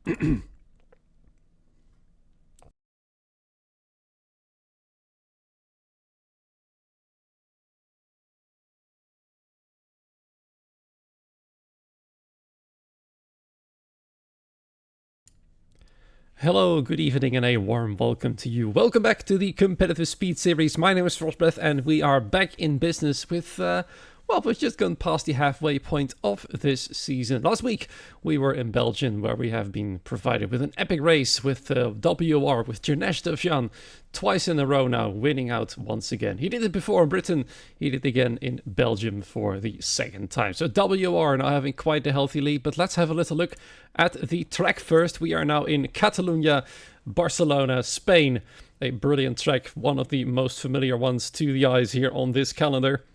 Hello, good evening, and a warm welcome to you. Welcome back to the Competitive Speed Series. My name is Frostbreath, and we are back in business with, we've just gone past the halfway point of this season. Last week, we were in Belgium, where we have been provided with an epic race with WR, with Janesh Devjan, twice in a row now, winning out once again. He did it before in Britain, he did it again in Belgium for the second time. So WR now having quite the healthy lead, but let's have a little look at the track first. We are now in Catalonia, Barcelona, Spain. A brilliant track, one of the most familiar ones to the eyes here on this calendar,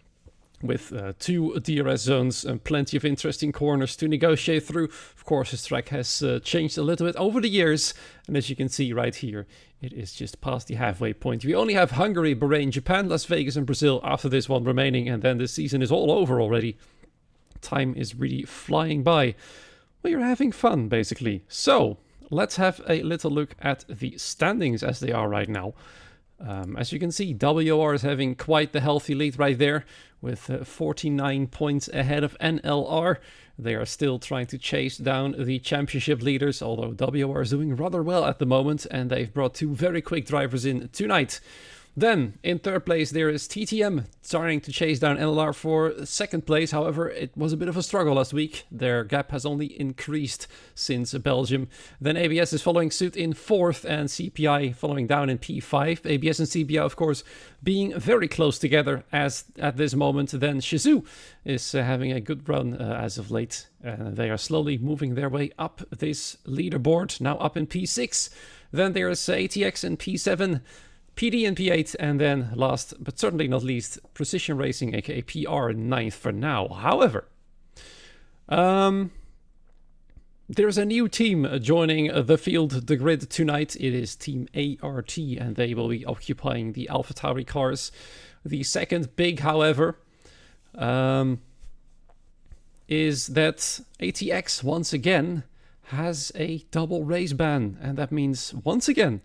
with two DRS zones and plenty of interesting corners to negotiate through. Of course, this track has changed a little bit over the years, and as you can see right here, it is just past the halfway point. We only have Hungary, Bahrain, Japan, Las Vegas, and Brazil after this one remaining, and then this season is all over already. Time is really flying by. We are having fun, basically. So, let's have a little look at the standings as they are right now. As you can see, WR is having quite the healthy lead right there, with 49 points ahead of NLR. They are still trying to chase down the championship leaders, although WR is doing rather well at the moment, and they've brought two very quick drivers in tonight. Then, in third place, there is TTM, trying to chase down NLR for second place. However, it was a bit of a struggle last week. Their gap has only increased since Belgium. Then ABS is following suit in fourth, and CPI following down in P5. ABS and CPI, of course, being very close together as at this moment. Then Shizou is having a good run as of late. They are slowly moving their way up this leaderboard, now up in P6. Then there is ATX in P7. PD in P8, and then last but certainly not least, Precision Racing, aka PR, in 9th for now. However, there's a new team joining the field, the grid tonight. It is Team ART, and they will be occupying the AlphaTauri cars. The second big, however, is that ATX once again has a double race ban, and that means once again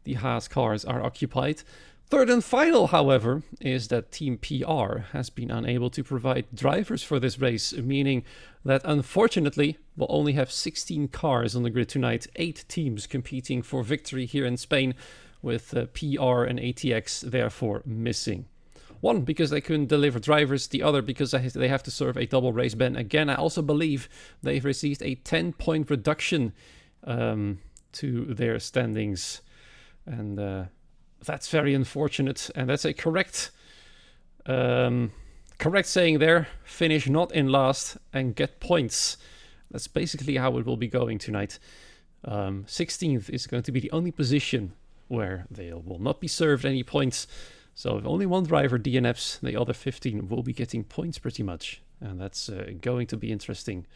the Haas cars are occupied. Third and final, however, is that Team PR has been unable to provide drivers for this race, meaning that unfortunately we'll only have 16 cars on the grid tonight, 8 teams competing for victory here in Spain, with PR and ATX therefore missing. One, because they couldn't deliver drivers, the other because they have to serve a double race ban. Again, I also believe they've received a 10-point reduction to their standings. And that's very unfortunate, and that's a correct saying there. Finish not in last and get points. That's basically how it will be going tonight. 16th is going to be the only position where they will not be served any points. So if only one driver DNFs, the other 15 will be getting points pretty much, and that's going to be interesting.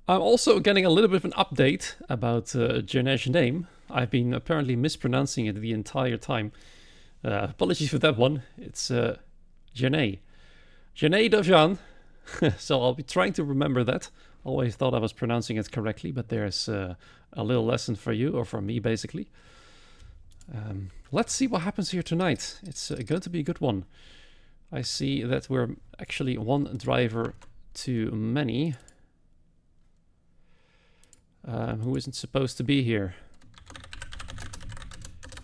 I'm also getting a little bit of an update about Janesh's name. I've been apparently mispronouncing it the entire time. Apologies for that one. It's Janesh. Janesh Devjan. So I'll be trying to remember that. Always thought I was pronouncing it correctly, but there's a little lesson for you, or for me basically. Let's see what happens here tonight. It's going to be a good one. I see that we're actually one driver too many. Who isn't supposed to be here.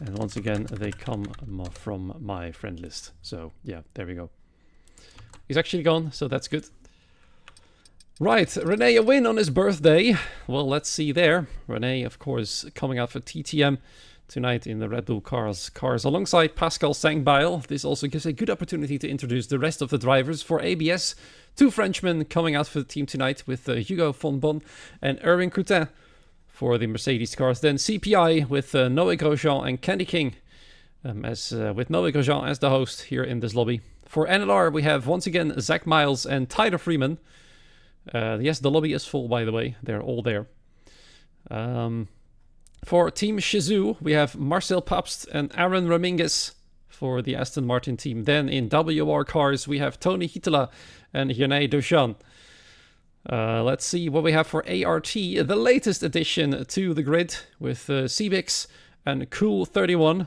And once again, they come from my friend list. So yeah, there we go. He's actually gone, so that's good. Right, Rene a win on his birthday. Well, let's see there. Rene, of course, coming out for TTM tonight in the Red Bull cars alongside Pascal Sangbail. This also gives a good opportunity to introduce the rest of the drivers. For ABS, two Frenchmen coming out for the team tonight with Hugo von Bon and Erwin Coutin for the Mercedes cars. Then CPI with Noé Grosjean and Candy King, with Noé Grosjean as the host here in this lobby. For NLR, we have once again Zach Miles and Tyler Freeman. Yes, the lobby is full, by the way. They're all there. For Team Shizou, we have Marcel Pabst and Aaron Raminguez for the Aston Martin team. Then in WR cars, we have Tony Hitala and Janesh Devjan. Let's see what we have for ART, the latest addition to the grid with CBix and Cool31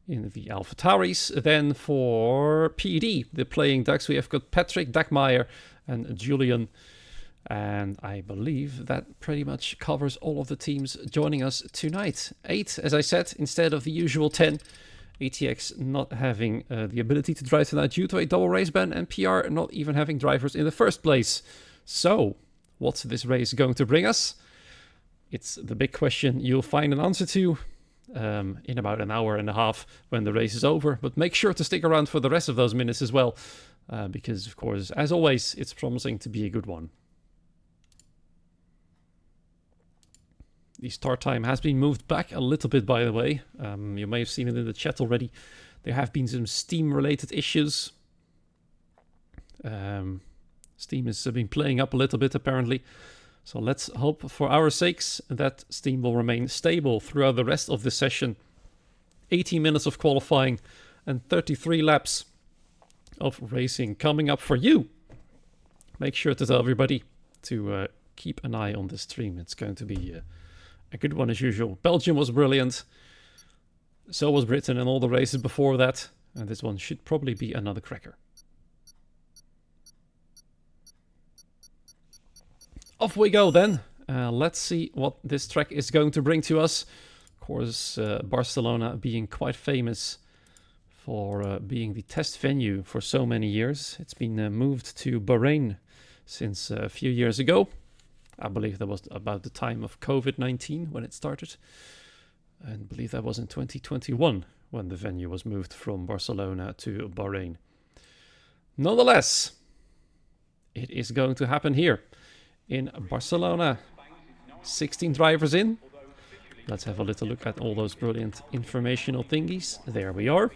in the AlphaTauris. Then for PD, the playing ducks, we have got Patrick, Dagmeyer and Julian. And I believe that pretty much covers all of the teams joining us tonight. 8, as I said, instead of the usual 10. ATX not having the ability to drive tonight due to a double race ban, and PR not even having drivers in the first place. So, what's this race going to bring us? It's the big question you'll find an answer to in about an hour and a half when the race is over. But make sure to stick around for the rest of those minutes as well, because, of course, as always, it's promising to be a good one. The start time has been moved back a little bit, by the way. You may have seen it in the chat already. There have been some Steam-related issues. Steam has been playing up a little bit, apparently. So let's hope, for our sakes, that Steam will remain stable throughout the rest of the session. 18 minutes of qualifying and 33 laps of racing coming up for you. Make sure to tell everybody to keep an eye on the stream. It's going to be a good one as usual. Belgium was brilliant. So was Britain and all the races before that. And this one should probably be another cracker. Off we go then. Let's see what this track is going to bring to us. Of course, Barcelona being quite famous for being the test venue for so many years. It's been moved to Bahrain since a few years ago. I believe that was about the time of COVID-19 when it started. And I believe that was in 2021 when the venue was moved from Barcelona to Bahrain. Nonetheless, it is going to happen here in Barcelona. 16 drivers in. Let's have a little look at all those brilliant informational thingies. There we are.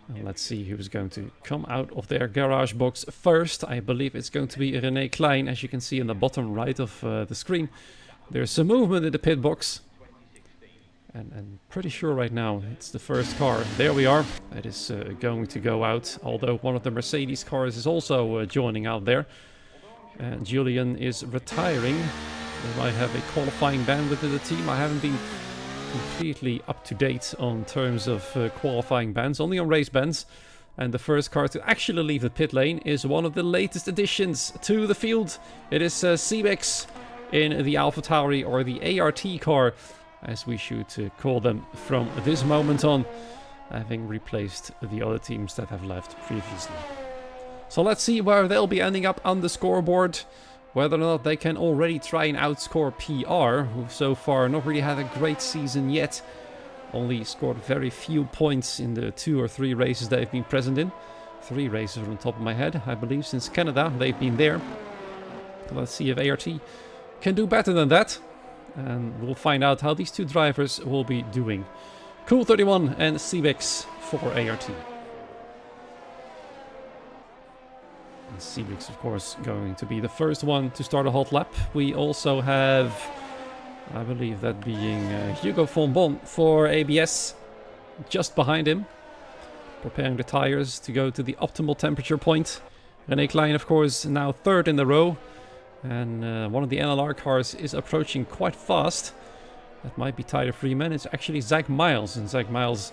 And let's see who's going to come out of their garage box first. I believe it's going to be René Klein, as you can see in the bottom right of the screen. There's some movement in the pit box. And I'm pretty sure right now it's the first car. There we are. That is going to go out. Although one of the Mercedes cars is also joining out there. And Julian is retiring. They might have a qualifying ban within the team. I haven't been completely up to date on terms of qualifying bans, only on race bans. And the first car to actually leave the pit lane is one of the latest additions to the field. It is CBix in the AlphaTauri, or the ART car, as we should call them from this moment on, having replaced the other teams that have left previously. So let's see where they'll be ending up on the scoreboard. Whether or not they can already try and outscore PR, who so far not really had a great season yet. Only scored very few points in the 2 or 3 races they've been present in. 3 races from the top of my head, I believe, since Canada they've been there. Let's see if ART can do better than that. And we'll find out how these 2 drivers will be doing. Cool31 and CBix for ART. CBix, of course, going to be the first one to start a hot lap. We also have, I believe that being Hugo von Bon for ABS, just behind him, preparing the tires to go to the optimal temperature point. René Klein, of course, now 3rd in the row, and one of the NLR cars is approaching quite fast. That might be Tyler Freeman. It's actually Zach Miles, and Zach Miles,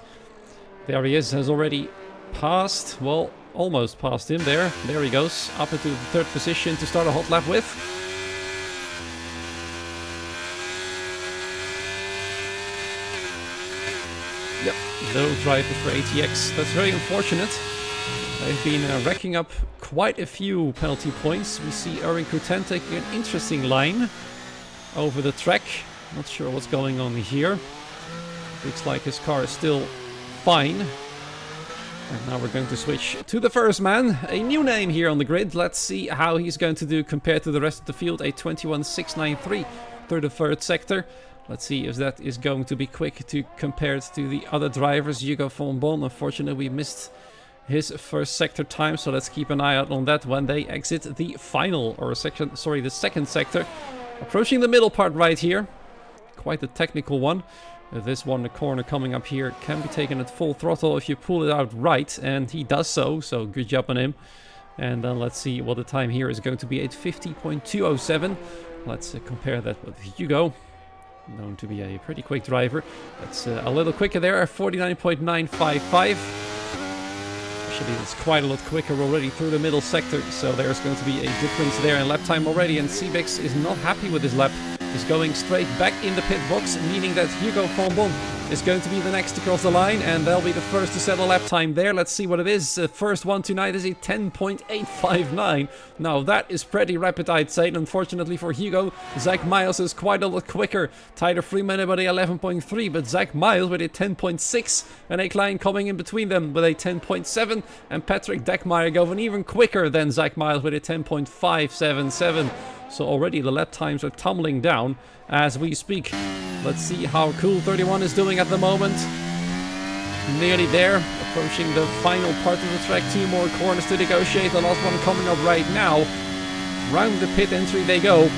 there he is, has already passed, well, almost past him there. There he goes, up into the 3rd position to start a hot lap with. Yep, no driver for ATX. That's very unfortunate. They've been racking up quite a few penalty points. We see Erwin Kruten taking an interesting line over the track. Not sure what's going on here. Looks like his car is still fine. And now we're going to switch to the first man, a new name here on the grid. Let's see how he's going to do compared to the rest of the field. A 21.693 through the 3rd sector. Let's see if that is going to be quick to compared to the other drivers. Hugo von Bon, unfortunately, we missed his 1st sector time, so let's keep an eye out on that when they exit the final, or section, sorry, the 2nd sector. Approaching the middle part right here. Quite a technical one. This one, the corner coming up here, can be taken at full throttle if you pull it out right, and he does so good job on him. And then let's see what the time here is going to be at 50.207. Let's compare that with Hugo, known to be a pretty quick driver. That's a little quicker there, 49.955. Actually, it's quite a lot quicker already through the middle sector, so there's going to be a difference there in lap time already, and Cebix is not happy with his lap. He's going straight back in the pit box, meaning that Hugo van Bon is going to be the next to cross the line, and they'll be the first to set a lap time there. Let's see what it is. First one tonight is a 10.859. Now that is pretty rapid, I'd say. And unfortunately for Hugo, Zach Miles is quite a lot quicker. Tyler Freeman about a 11.3, but Zach Miles with a 10.6, and a Klein coming in between them with a 10.7, and Patrick Deckmeyer going even quicker than Zach Miles with a 10.577. So already the lap times are tumbling down as we speak. Let's see how Cool 31 is doing at the moment. Nearly there, approaching the final part of the track. 2 more corners to negotiate. The last one coming up right now. Round the pit entry they go.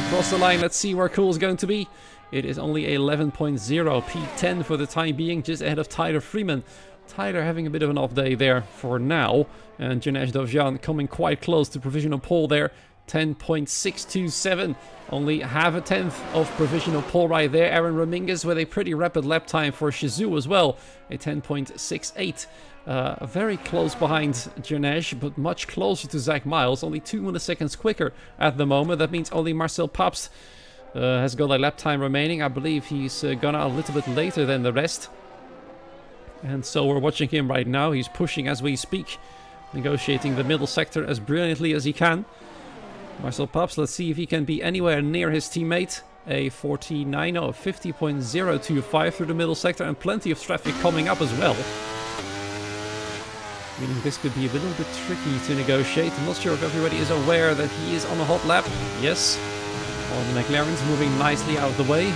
Across the line, let's see where Cool's going to be. It is only 11.0, P10 for the time being, just ahead of Tyler Freeman. Tyler having a bit of an off day there for now. And Janesh Dovjan coming quite close to provisional pole there. 10.627, only half a tenth of provisional pole right there. Aaron Raminguez with a pretty rapid lap time for Shizou as well, a 10.68. Very close behind Janesh, but much closer to Zach Miles, only 2 milliseconds quicker at the moment. That means only Marcel Pabst has got a lap time remaining. I believe he's gone out a little bit later than the rest. And so we're watching him right now. He's pushing as we speak, negotiating the middle sector as brilliantly as he can. Marcel Pabst, let's see if he can be anywhere near his teammate. A 50.025 through the middle sector, and plenty of traffic coming up as well. Meaning this could be a little bit tricky to negotiate. I'm not sure if everybody is aware that he is on a hot lap. Yes. All the McLarens moving nicely out of the way.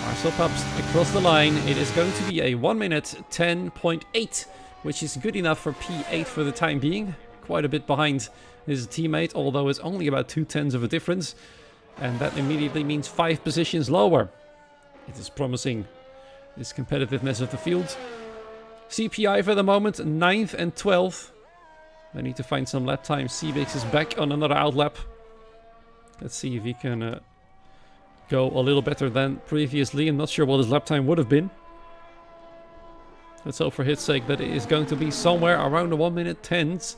Marcel Pabst across the line. It is going to be a 1 minute 10.8, which is good enough for P8 for the time being. Quite a bit behind his teammate, although it's only about 0.2 of a difference, and that immediately means 5 positions lower. It is promising, this competitiveness of the field. CPI for the moment, 9th and 12th. I need to find some lap time. Cebix is back on another outlap. Let's see if he can go a little better than previously. I'm not sure what his lap time would have been. Let's hope for his sake that it is going to be somewhere around the 1 minute 10s.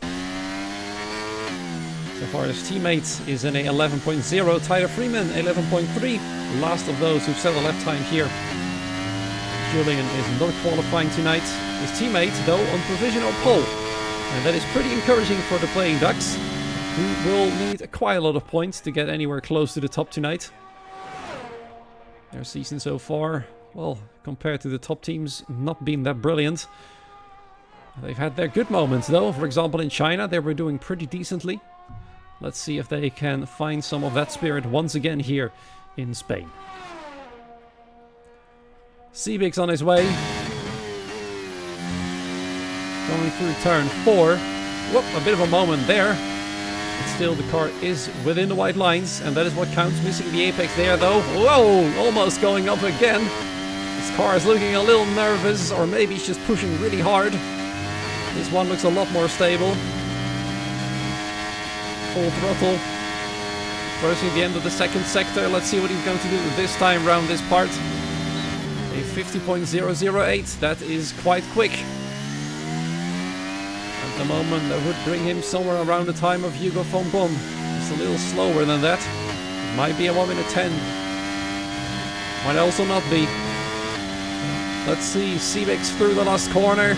So far, his teammate is in a 11.0. Tyler Freeman, 11.3. Last of those who've set a lap time here. Julian is not qualifying tonight. His teammate, though, on provisional pole. And that is pretty encouraging for the Playing Ducks, who will need quite a lot of points to get anywhere close to the top tonight. Their season so far, well, compared to the top teams, not been that brilliant. They've had their good moments, though. For example, in China, they were doing pretty decently. Let's see if they can find some of that spirit once again here in Spain. Cebix on his way. Going through turn 4. Whoop, a bit of a moment there. But still, the car is within the white lines, and that is what counts. Missing the apex there, though. Whoa, almost going up again. This car is looking a little nervous, or maybe he's just pushing really hard. This one looks a lot more stable. Full throttle. Approaching the end of the second sector. Let's see what he's going to do this time around this part. A 50.008. That is quite quick. At the moment, that would bring him somewhere around the time of Hugo van Bon. Just a little slower than that. It might be a 1 minute 10. Might also not be. Let's see. Cebix through the last corner.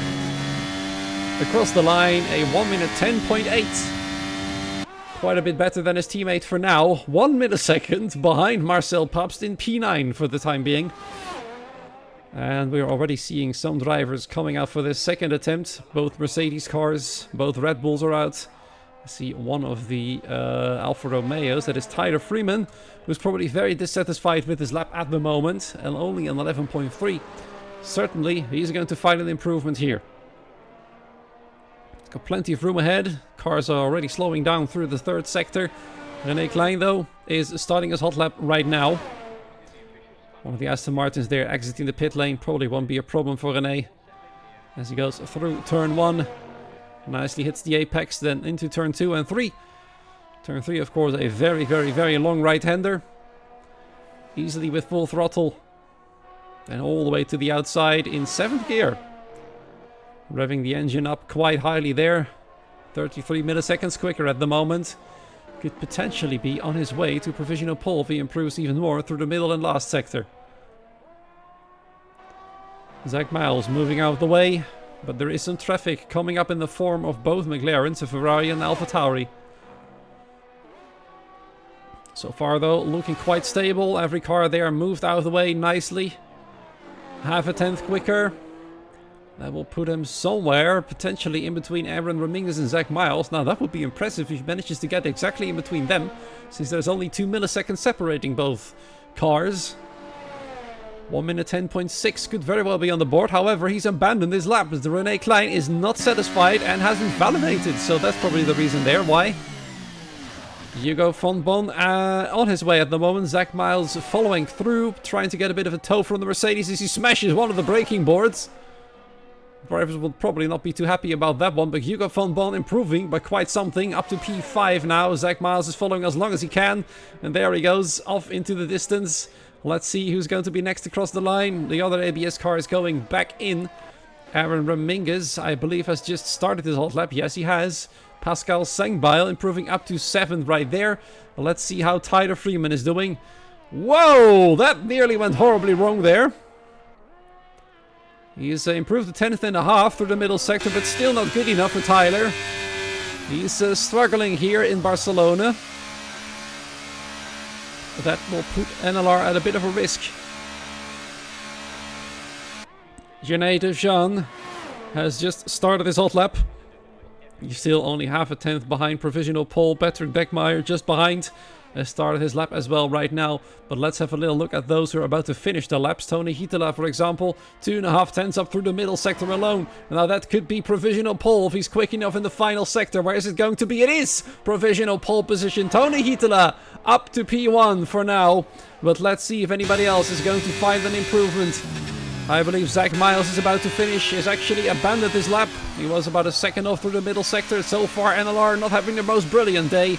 Across the line, a 1 minute 10.8. Quite a bit better than his teammate for now. 1 millisecond behind Marcel Pabst in P9 for the time being. And we're already seeing some drivers coming out for this second attempt. Both Mercedes cars, both Red Bulls are out. I see one of the Alfa Romeos, that is Tyler Freeman, who's probably very dissatisfied with his lap at the moment, and only an 11.3. Certainly, he's going to find an improvement here. Got plenty of room ahead. Cars are already slowing down through the third sector. René Klein, though, is starting his hot lap right now. One of the Aston Martins there exiting the pit lane. Probably won't be a problem for René as he goes through turn 1. Nicely hits the apex, then into turn 2 and 3. Turn 3, of course, a very, very, very long right-hander. Easily with full throttle. And all the way to the outside in 7th gear. Revving the engine up quite highly there. 33 milliseconds quicker at the moment. Could potentially be on his way to provisional pole if he improves even more through the middle and last sector. Zach Miles moving out of the way. But there is some traffic coming up in the form of both McLarens, a Ferrari and AlphaTauri. So far though, looking quite stable. Every car there moved out of the way nicely. Half a tenth quicker. That will put him somewhere, potentially in between Aaron Ramirez and Zach Miles. Now that would be impressive if he manages to get exactly in between them, since there's only 2 milliseconds separating both cars. 1 minute 10.6 could very well be on the board. However, he's abandoned his lap as the René Klein is not satisfied and hasn't validated. So that's probably the reason there. Why? Hugo van Bon on his way at the moment. Zach Miles following through, trying to get a bit of a tow from the Mercedes as he smashes one of the braking boards. Drivers will probably not be too happy about that one, but Hugo van Bon improving by quite something. Up to P5 now. Zach Miles is following as long as he can. And there he goes, off into the distance. Let's see who's going to be next across the line. The other ABS car is going back in. Aaron Ramirez, I believe, has just started his hot lap. Yes, he has. Pascal Sengbeil improving up to 7th right there. Let's see how Tyler Freeman is doing. Whoa! That nearly went horribly wrong there. He's improved to 10th and a half through the middle sector, but still not good enough for Tyler. He's struggling here in Barcelona. That will put NLR at a bit of a risk. Jeanne Devjan has just started his hot lap. He's still only half a tenth behind provisional pole. Patrick Beckmeyer just behind. Has started his lap as well right now. But let's have a little look at those who are about to finish the laps. Tony Hietala, for example, 2.5 tenths up through the middle sector alone. Now that could be provisional pole if he's quick enough in the final sector. Where is it going to be? It is provisional pole position. Tony Hietala up to P1 for now. But let's see if anybody else is going to find an improvement. I believe Zach Miles is about to finish. He's actually abandoned his lap. He was about a second off through the middle sector. So far, NLR not having the most brilliant day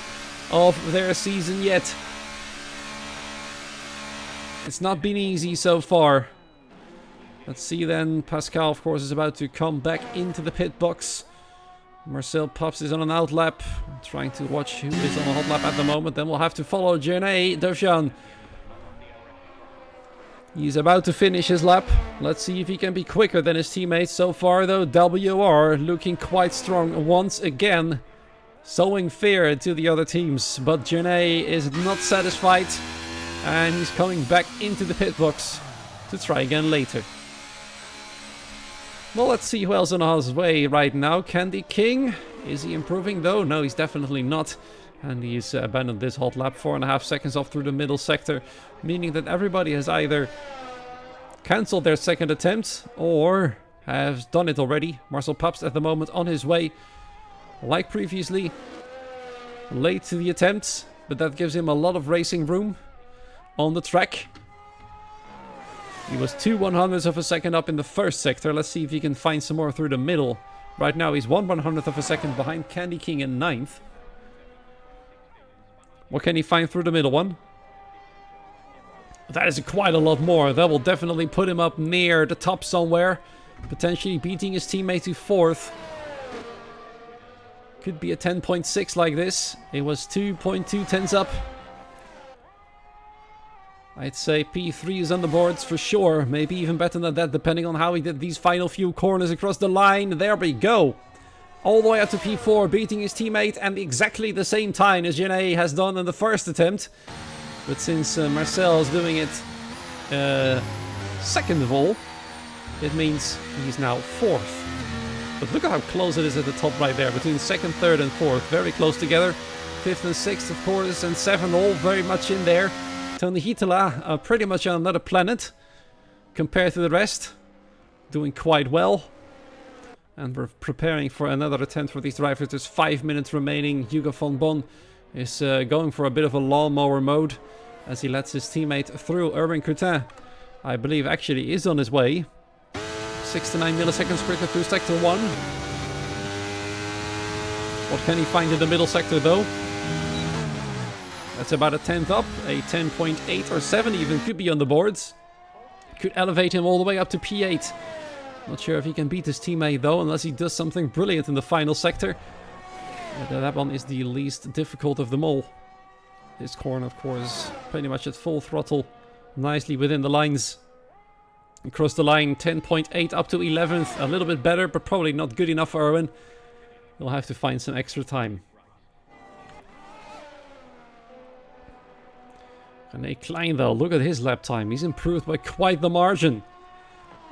of their season yet. It's not been easy so far. Let's see then. Pascal, of course, is about to come back into the pit box. Marcel Pops is on an out lap. Trying to watch who is on a hot lap at the moment. Then we'll have to follow Jeanne Devjan. He's about to finish his lap. Let's see if he can be quicker than his teammates. So far, though, WR looking quite strong once again. Sowing fear to the other teams. But Jeanne is not satisfied. And he's coming back into the pit box to try again later. Well, let's see who else on his way right now. Candy King. Is he improving though? No, he's definitely not. And he's abandoned this hot lap 4.5 seconds off through the middle sector. Meaning that everybody has either cancelled their second attempt or has done it already. Marcel Paps at the moment on his way. Like previously, late to the attempts. But that gives him a lot of racing room on the track. He was 2/100ths of a second up in the first sector. Let's see if he can find some more through the middle. Right now he's 1/100th of a second behind Candy King in 9th. What can he find through the middle one? That is quite a lot more. That will definitely put him up near the top somewhere. Potentially beating his teammate to 4th. Could be a 10.6 like this. It was 2.2 tenths up. I'd say P3 is on the boards for sure. Maybe even better than that, depending on how he did these final few corners across the line. There we go. All the way up to P4, beating his teammate and exactly the same time as Jeanne has done in the first attempt. But since Marcel is doing it second of all, it means he's now 4th. But look at how close it is at the top right there, between 2nd, 3rd and 4th. Very close together. 5th and 6th, of course, and 7th all very much in there. Tony Hietala pretty much on another planet compared to the rest. Doing quite well. And we're preparing for another attempt for these drivers. There's 5 minutes remaining. Hugo van Bon is going for a bit of a lawnmower mode as he lets his teammate through. Erwin Coutin, I believe, actually is on his way. 6 to 9 milliseconds quicker through sector 1. What can he find in the middle sector though? That's about a 10th up. A 10.8 or 7 even could be on the boards. Could elevate him all the way up to P8. Not sure if he can beat his teammate though, unless he does something brilliant in the final sector. That one is the least difficult of them all. This corner, of course, pretty much at full throttle. Nicely within the lines. Across the line, 10.8 up to 11th. A little bit better, but probably not good enough for Erwin. He'll have to find some extra time. René Klein though, look at his lap time. He's improved by quite the margin.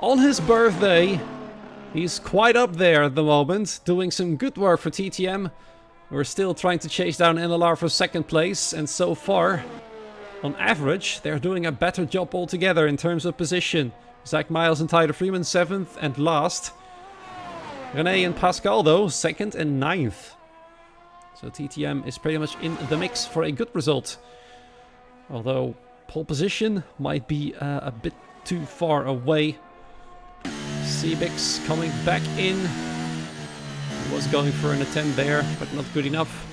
On his birthday, he's quite up there at the moment, doing some good work for TTM. We're still trying to chase down NLR for second place, and so far, on average, they're doing a better job altogether in terms of position. Zach Miles and Tyler Freeman 7th and last. René and Pascal though, 2nd and 9th. So TTM is pretty much in the mix for a good result. Although pole position might be a bit too far away. Sebix coming back in. He was going for an attempt there, but not good enough.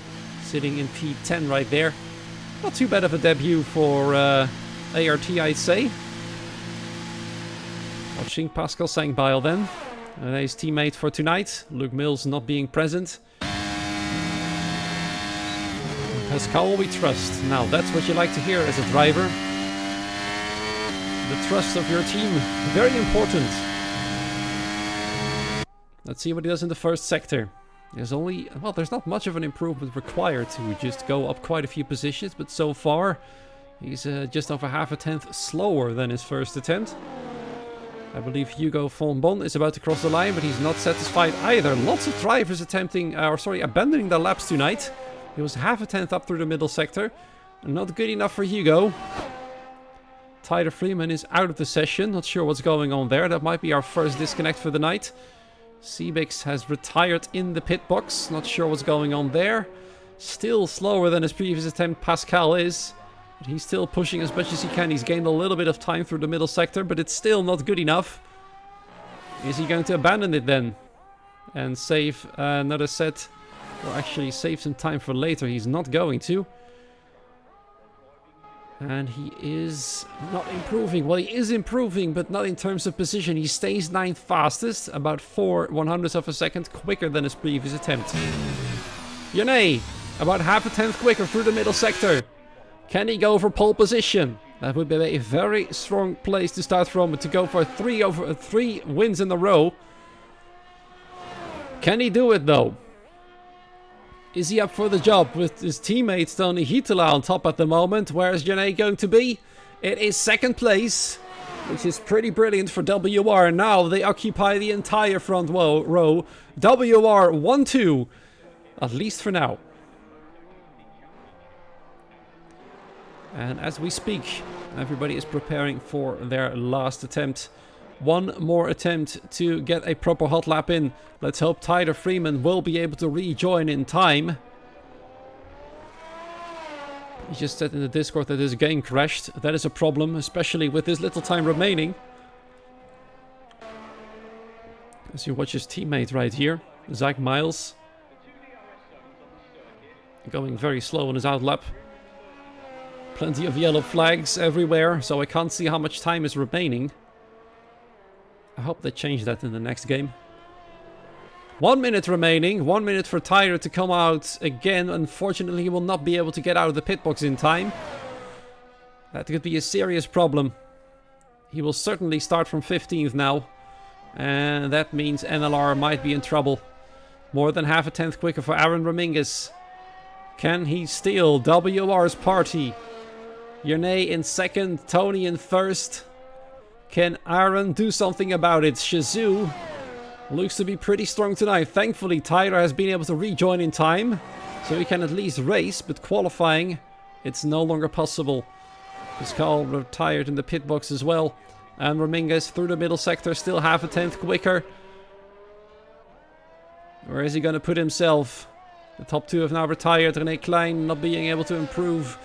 Sitting in P10 right there. Not too bad of a debut for ART, I'd say. Watching Pascal Sangbile then. And his teammate for tonight, Luke Mills, not being present. Pascal we trust. Now that's what you like to hear as a driver. The trust of your team, very important. Let's see what he does in the first sector. There's not much of an improvement required to just go up quite a few positions, but so far he's just over half a tenth slower than his first attempt. I believe Hugo von Bon is about to cross the line, but he's not satisfied either. Lots of drivers abandoning their laps tonight. He was half a tenth up through the middle sector. Not good enough for Hugo. Tyler Freeman is out of the session. Not sure what's going on there. That might be our first disconnect for the night. Sebix has retired in the pit box. Not sure what's going on there. Still slower than his previous attempt, Pascal is. But he's still pushing as much as he can. He's gained a little bit of time through the middle sector, but it's still not good enough. Is he going to abandon it then? And save another set? Or actually save some time for later? He's not going to. And he is not improving. Well, he is improving, but not in terms of position. He stays 9th fastest, about 4/100ths of a second quicker than his previous attempt. Yone, about half a tenth quicker through the middle sector. Can he go for pole position? That would be a very strong place to start from, but to go for three wins in a row. Can he do it though? Is he up for the job with his teammate Tony Hitala on top at the moment? Where is Janae going to be? It is second place, which is pretty brilliant for WR. Now they occupy the entire front row. WR 1-2, at least for now. And as we speak, everybody is preparing for their last attempt. One more attempt to get a proper hot lap in. Let's hope Tyler Freeman will be able to rejoin in time. He just said in the Discord that his game crashed. That is a problem, especially with this little time remaining. As you watch his teammate right here, Zach Miles. Going very slow on his outlap. Plenty of yellow flags everywhere, so I can't see how much time is remaining. I hope they change that in the next game. 1 minute remaining. 1 minute for Tyler to come out again. Unfortunately, he will not be able to get out of the pit box in time. That could be a serious problem. He will certainly start from 15th now. And that means NLR might be in trouble. More than half a tenth quicker for Aaron Dominguez. Can he steal WR's party? Yerne in second, Tony in first. Can Aaron do something about it? Shazoo looks to be pretty strong tonight. Thankfully, Tyler has been able to rejoin in time, so he can at least race, but qualifying, it's no longer possible. Pascal retired in the pit box as well. And Dominguez through the middle sector, still half a tenth quicker. Where is he going to put himself? The top two have now retired. René Klein not being able to improve.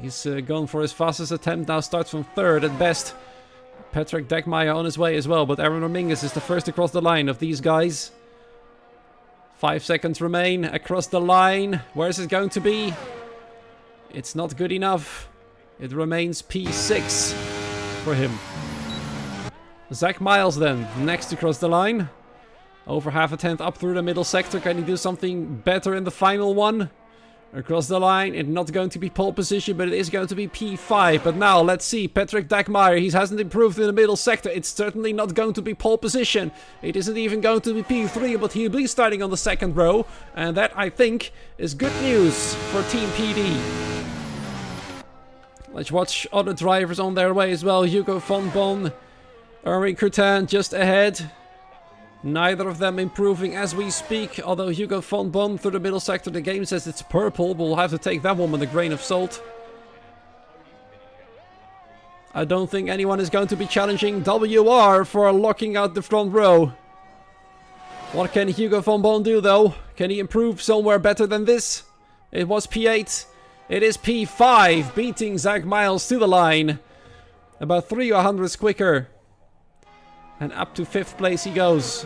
He's gone for his fastest attempt, now starts from third at best. Patrick Deckmeyer on his way as well, but Aaron Dominguez is the first to cross the line of these guys. 5 seconds remain across the line. Where is it going to be? It's not good enough. It remains P6 for him. Zach Miles then, next to cross the line. Over half a tenth up through the middle sector. Can he do something better in the final one? Across the line, it's not going to be pole position, but it is going to be P5. But now, let's see, Patrick Dagmeier, he hasn't improved in the middle sector. It's certainly not going to be pole position. It isn't even going to be P3, but he'll be starting on the second row. And that, I think, is good news for Team PD. Let's watch other drivers on their way as well. Hugo van Bon, Erwin Curtin just ahead. Neither of them improving as we speak, although Hugo van Bon through the middle sector, the game says it's purple, but we'll have to take that one with a grain of salt. I don't think anyone is going to be challenging WR for locking out the front row. What can Hugo van Bon do though? Can he improve somewhere better than this? It was P8. It is P5, beating Zach Miles to the line. About 300ths quicker. And up to 5th place he goes.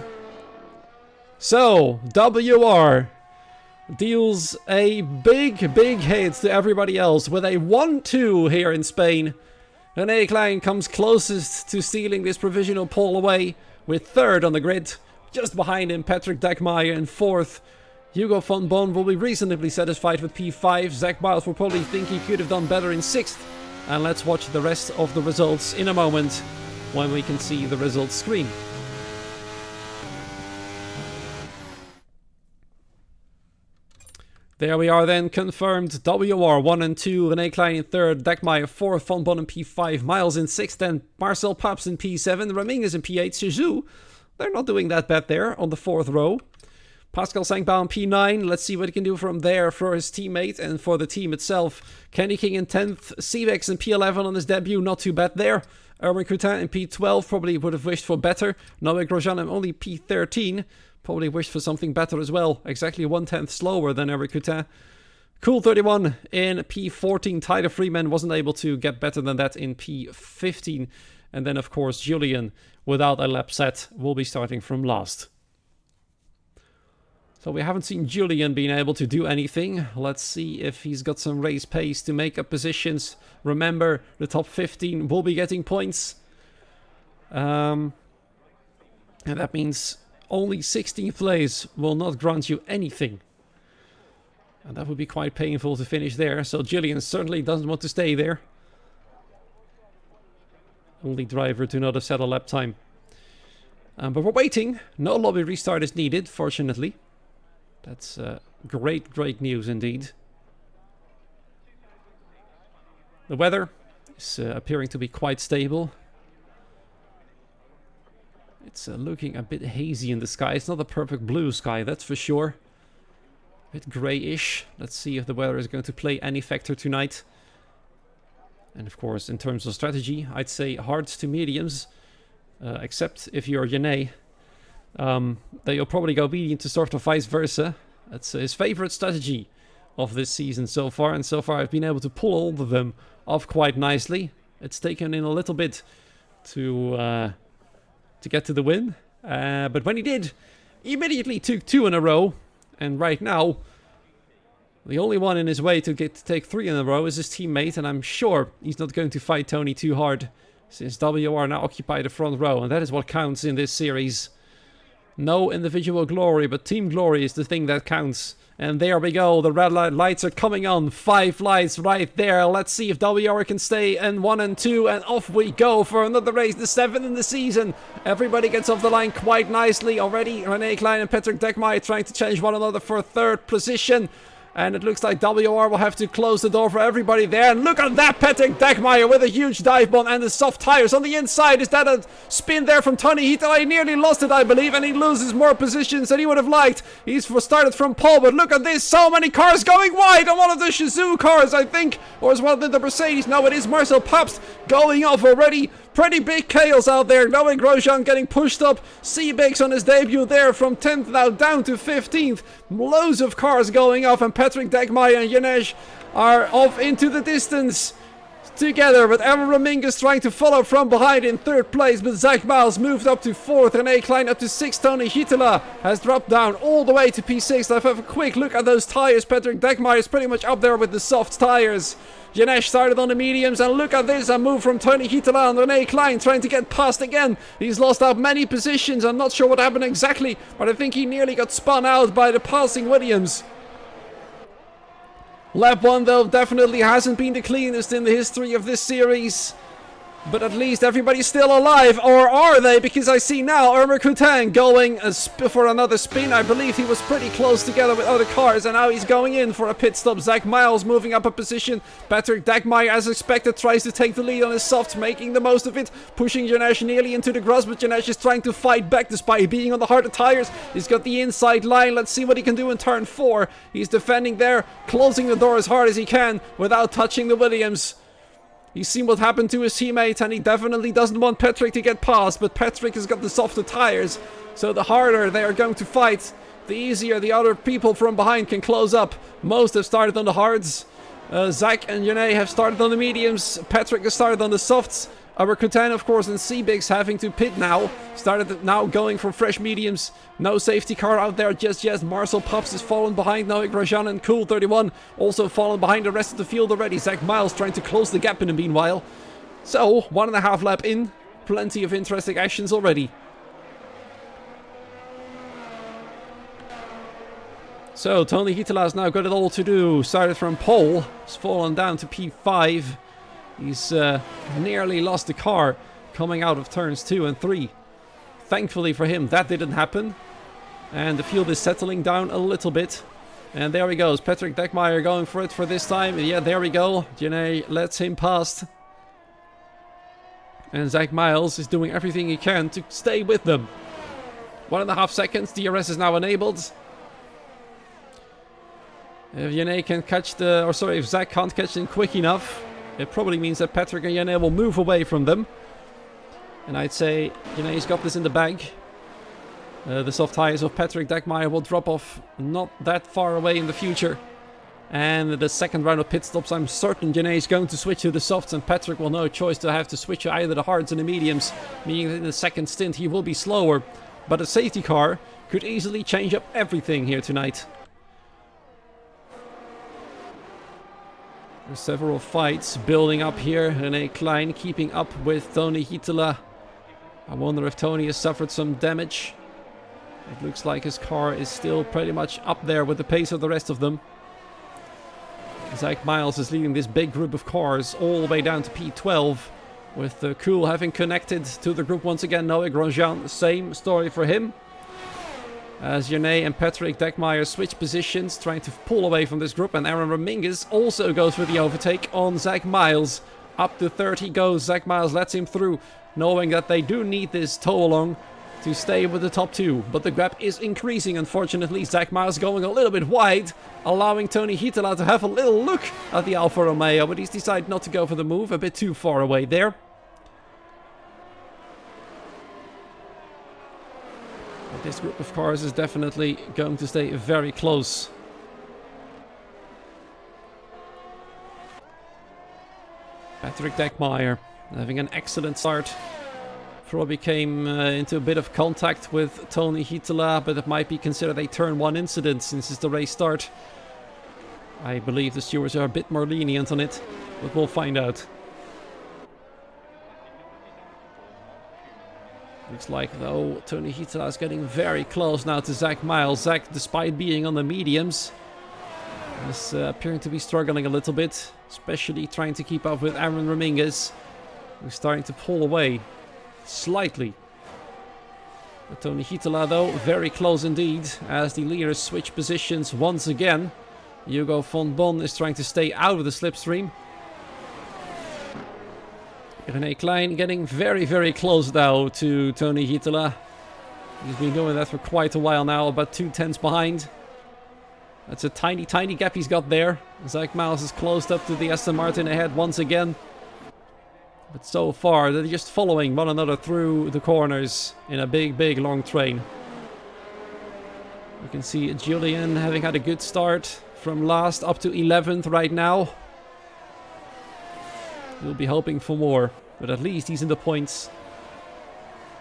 So, WR deals a big hit to everybody else with a 1-2 here in Spain. René Klein comes closest to stealing this provisional pole away with 3rd on the grid. Just behind him, Patrick Dagmeier in 4th. Hugo van Bon will be reasonably satisfied with P5. Zach Miles will probably think he could have done better in 6th. And let's watch the rest of the results in a moment, when we can see the results screen. There we are then, confirmed. WR 1 and 2, René Klein in 3rd, Dagmeier 4th, Van Bon in P5, Miles in 6th, and Marcel Paps in P7, Ramirez in P8, Shizou, they're not doing that bad there on the 4th row. Pascal Sangbao in P9, let's see what he can do from there for his teammate and for the team itself. Kenny King in 10th, Civex in P11 on his debut, not too bad there. Erwin Curtin in P12, probably would have wished for better. Noé Grosjean in only P13, probably wished for something better as well. Exactly 1/10 slower than Erwin Curtin. Cool 31 in P14. Tyler Freeman wasn't able to get better than that in P15. And then, of course, Julian, without a lap set, will be starting from last. So we haven't seen Julian being able to do anything. Let's see if he's got some race pace to make up positions. Remember, the top 15 will be getting points. And that means only 16th place will not grant you anything. And that would be quite painful to finish there. So Julian certainly doesn't want to stay there. Only driver to not have set a lap time. But we're waiting. No lobby restart is needed, fortunately. That's great news indeed. The weather is appearing to be quite stable. It's looking a bit hazy in the sky. It's not a perfect blue sky, that's for sure. A bit greyish. Let's see if the weather is going to play any factor tonight. And of course, in terms of strategy, I'd say hards to mediums. Except if you're Yanné. Then you'll probably go medium to start or vice versa. That's his favorite strategy of this season so far. And so far I've been able to pull all of them off quite nicely. It's taken in a little bit to get to the win. But when he did, he immediately took 2 in a row. And right now, the only one in his way to take 3 in a row is his teammate. And I'm sure he's not going to fight Tony too hard, since WR now occupy the front row. And that is what counts in this series. No individual glory, but team glory is the thing that counts. And there we go, the red lights are coming on. 5 lights right there. Let's see if WR can stay in 1 and 2. And off we go for another race, the 7th in the season. Everybody gets off the line quite nicely already. René Klein and Patrick Dagmeier trying to challenge one another for 3rd position. And it looks like WR will have to close the door for everybody there. And look at that, Patrick Dagmeier with a huge dive bomb and the soft tires on the inside. Is that a spin there from Tony? He nearly lost it, I believe, and he loses more positions than he would have liked. He's started from pole, but look at this. So many cars going wide on one of the Shizou cars, I think. Or as well did the Mercedes. No, it is Marcel Paps going off already. Pretty big chaos out there. Noé Grosjean getting pushed up. Seabakes on his debut there from 10th now down to 15th. Loads of cars going off, and Patrick Dagmeier and Yanesh are off into the distance. together, but Aaron Romingus trying to follow from behind in 3rd place, but Zach Miles moved up to 4th, and A. Klein up to 6th. Tony Hitala has dropped down all the way to P6. Let's have a quick look at those tires. Patrick Degmeyer is pretty much up there with the soft tires. Janesh started on the mediums, and look at this, a move from Tony Hitala and Rene Klein trying to get past again. He's lost out many positions. I'm not sure what happened exactly, but I think he nearly got spun out by the passing Williams. Lap 1 though definitely hasn't been the cleanest in the history of this series. But at least everybody's still alive, or are they? Because I see now Irma Coutin going for another spin. I believe he was pretty close together with other cars, and now he's going in for a pit stop. Zach Miles moving up a position. Patrick Dagmeyer, as expected, tries to take the lead on his softs, making the most of it, pushing Janesh nearly into the grass, but Janesh is trying to fight back despite being on the harder tires. He's got the inside line. Let's see what he can do in turn 4. He's defending there, closing the door as hard as he can without touching the Williams. He's seen what happened to his teammate, and he definitely doesn't want Patrick to get past, but Patrick has got the softer tires, so the harder they are going to fight, the easier the other people from behind can close up. Most have started on the hards. Zach and Janae have started on the mediums. Patrick has started on the softs. Our Coutin, of course, and Seabix having to pit now. Started now going for fresh mediums. No safety car out there just yet. Marcel Pops is fallen behind. Noé Grosjean and Cool 31 also fallen behind the rest of the field already. Zach Miles trying to close the gap in the meanwhile. So, 1.5 lap in. Plenty of interesting actions already. So, Tony Hitala has now got it all to do. Started from pole. Has fallen down to P5. He's nearly lost the car coming out of turns 2 and 3. Thankfully for him, that didn't happen. And the field is settling down a little bit. And there he goes. Patrick Degmeyer going for it for this time. Yeah, there we go. Janae lets him past. And Zach Miles is doing everything he can to stay with them. 1.5 seconds. DRS is now enabled. If Janae can catch the... Or sorry, if Zach can't catch them quick enough, it probably means that Patrick and Janae will move away from them. And I'd say Janae's got this in the bag. The soft tires of Patrick Degmeyer will drop off not that far away in the future. And the second round of pit stops, I'm certain Janae's going to switch to the softs, and Patrick will no choice to have to switch to either the hards or the mediums, meaning that in the second stint he will be slower. But a safety car could easily change up everything here tonight. There's several fights building up here. Rene Klein keeping up with Tony Hitala. I wonder if Tony has suffered some damage. It looks like his car is still pretty much up there with the pace of the rest of them. Zach Miles is leading this big group of cars all the way down to P12. With Cool having connected to the group once again. Noé Grosjean, same story for him. As Janae and Patrick Degmeyer switch positions, trying to pull away from this group. And Aaron Romingus also goes for the overtake on Zach Miles. Up to 30 he goes. Zach Miles lets him through, knowing that they do need this tow along to stay with the top 2. But the gap is increasing, unfortunately. Zach Miles going a little bit wide, allowing Tony Hitala to have a little look at the Alfa Romeo. But he's decided not to go for the move, a bit too far away there. But this group of cars is definitely going to stay very close. Patrick Degmeyer having an excellent start. Probably came into a bit of contact with Tony Hitala, but it might be considered a turn 1 incident since it's the race start. I believe the stewards are a bit more lenient on it, but we'll find out. Looks like, though, Tony Hitala is getting very close now to Zach Miles. Zach, despite being on the mediums, is appearing to be struggling a little bit, especially trying to keep up with Aaron Romingus, who's starting to pull away slightly. But Tony Hitala, though, very close indeed, as the leaders switch positions once again. Hugo von Bon is trying to stay out of the slipstream. Rene Klein getting very, very close now to Tony Hitala. He's been doing that for quite a while now, about 2/10 behind. That's a tiny, tiny gap he's got there. Zach Miles is closed up to the Aston Martin ahead once again. But so far, they're just following one another through the corners in a big, big, long train. You can see Julian having had a good start from last up to 11th right now. You'll be hoping for more, but at least he's in the points.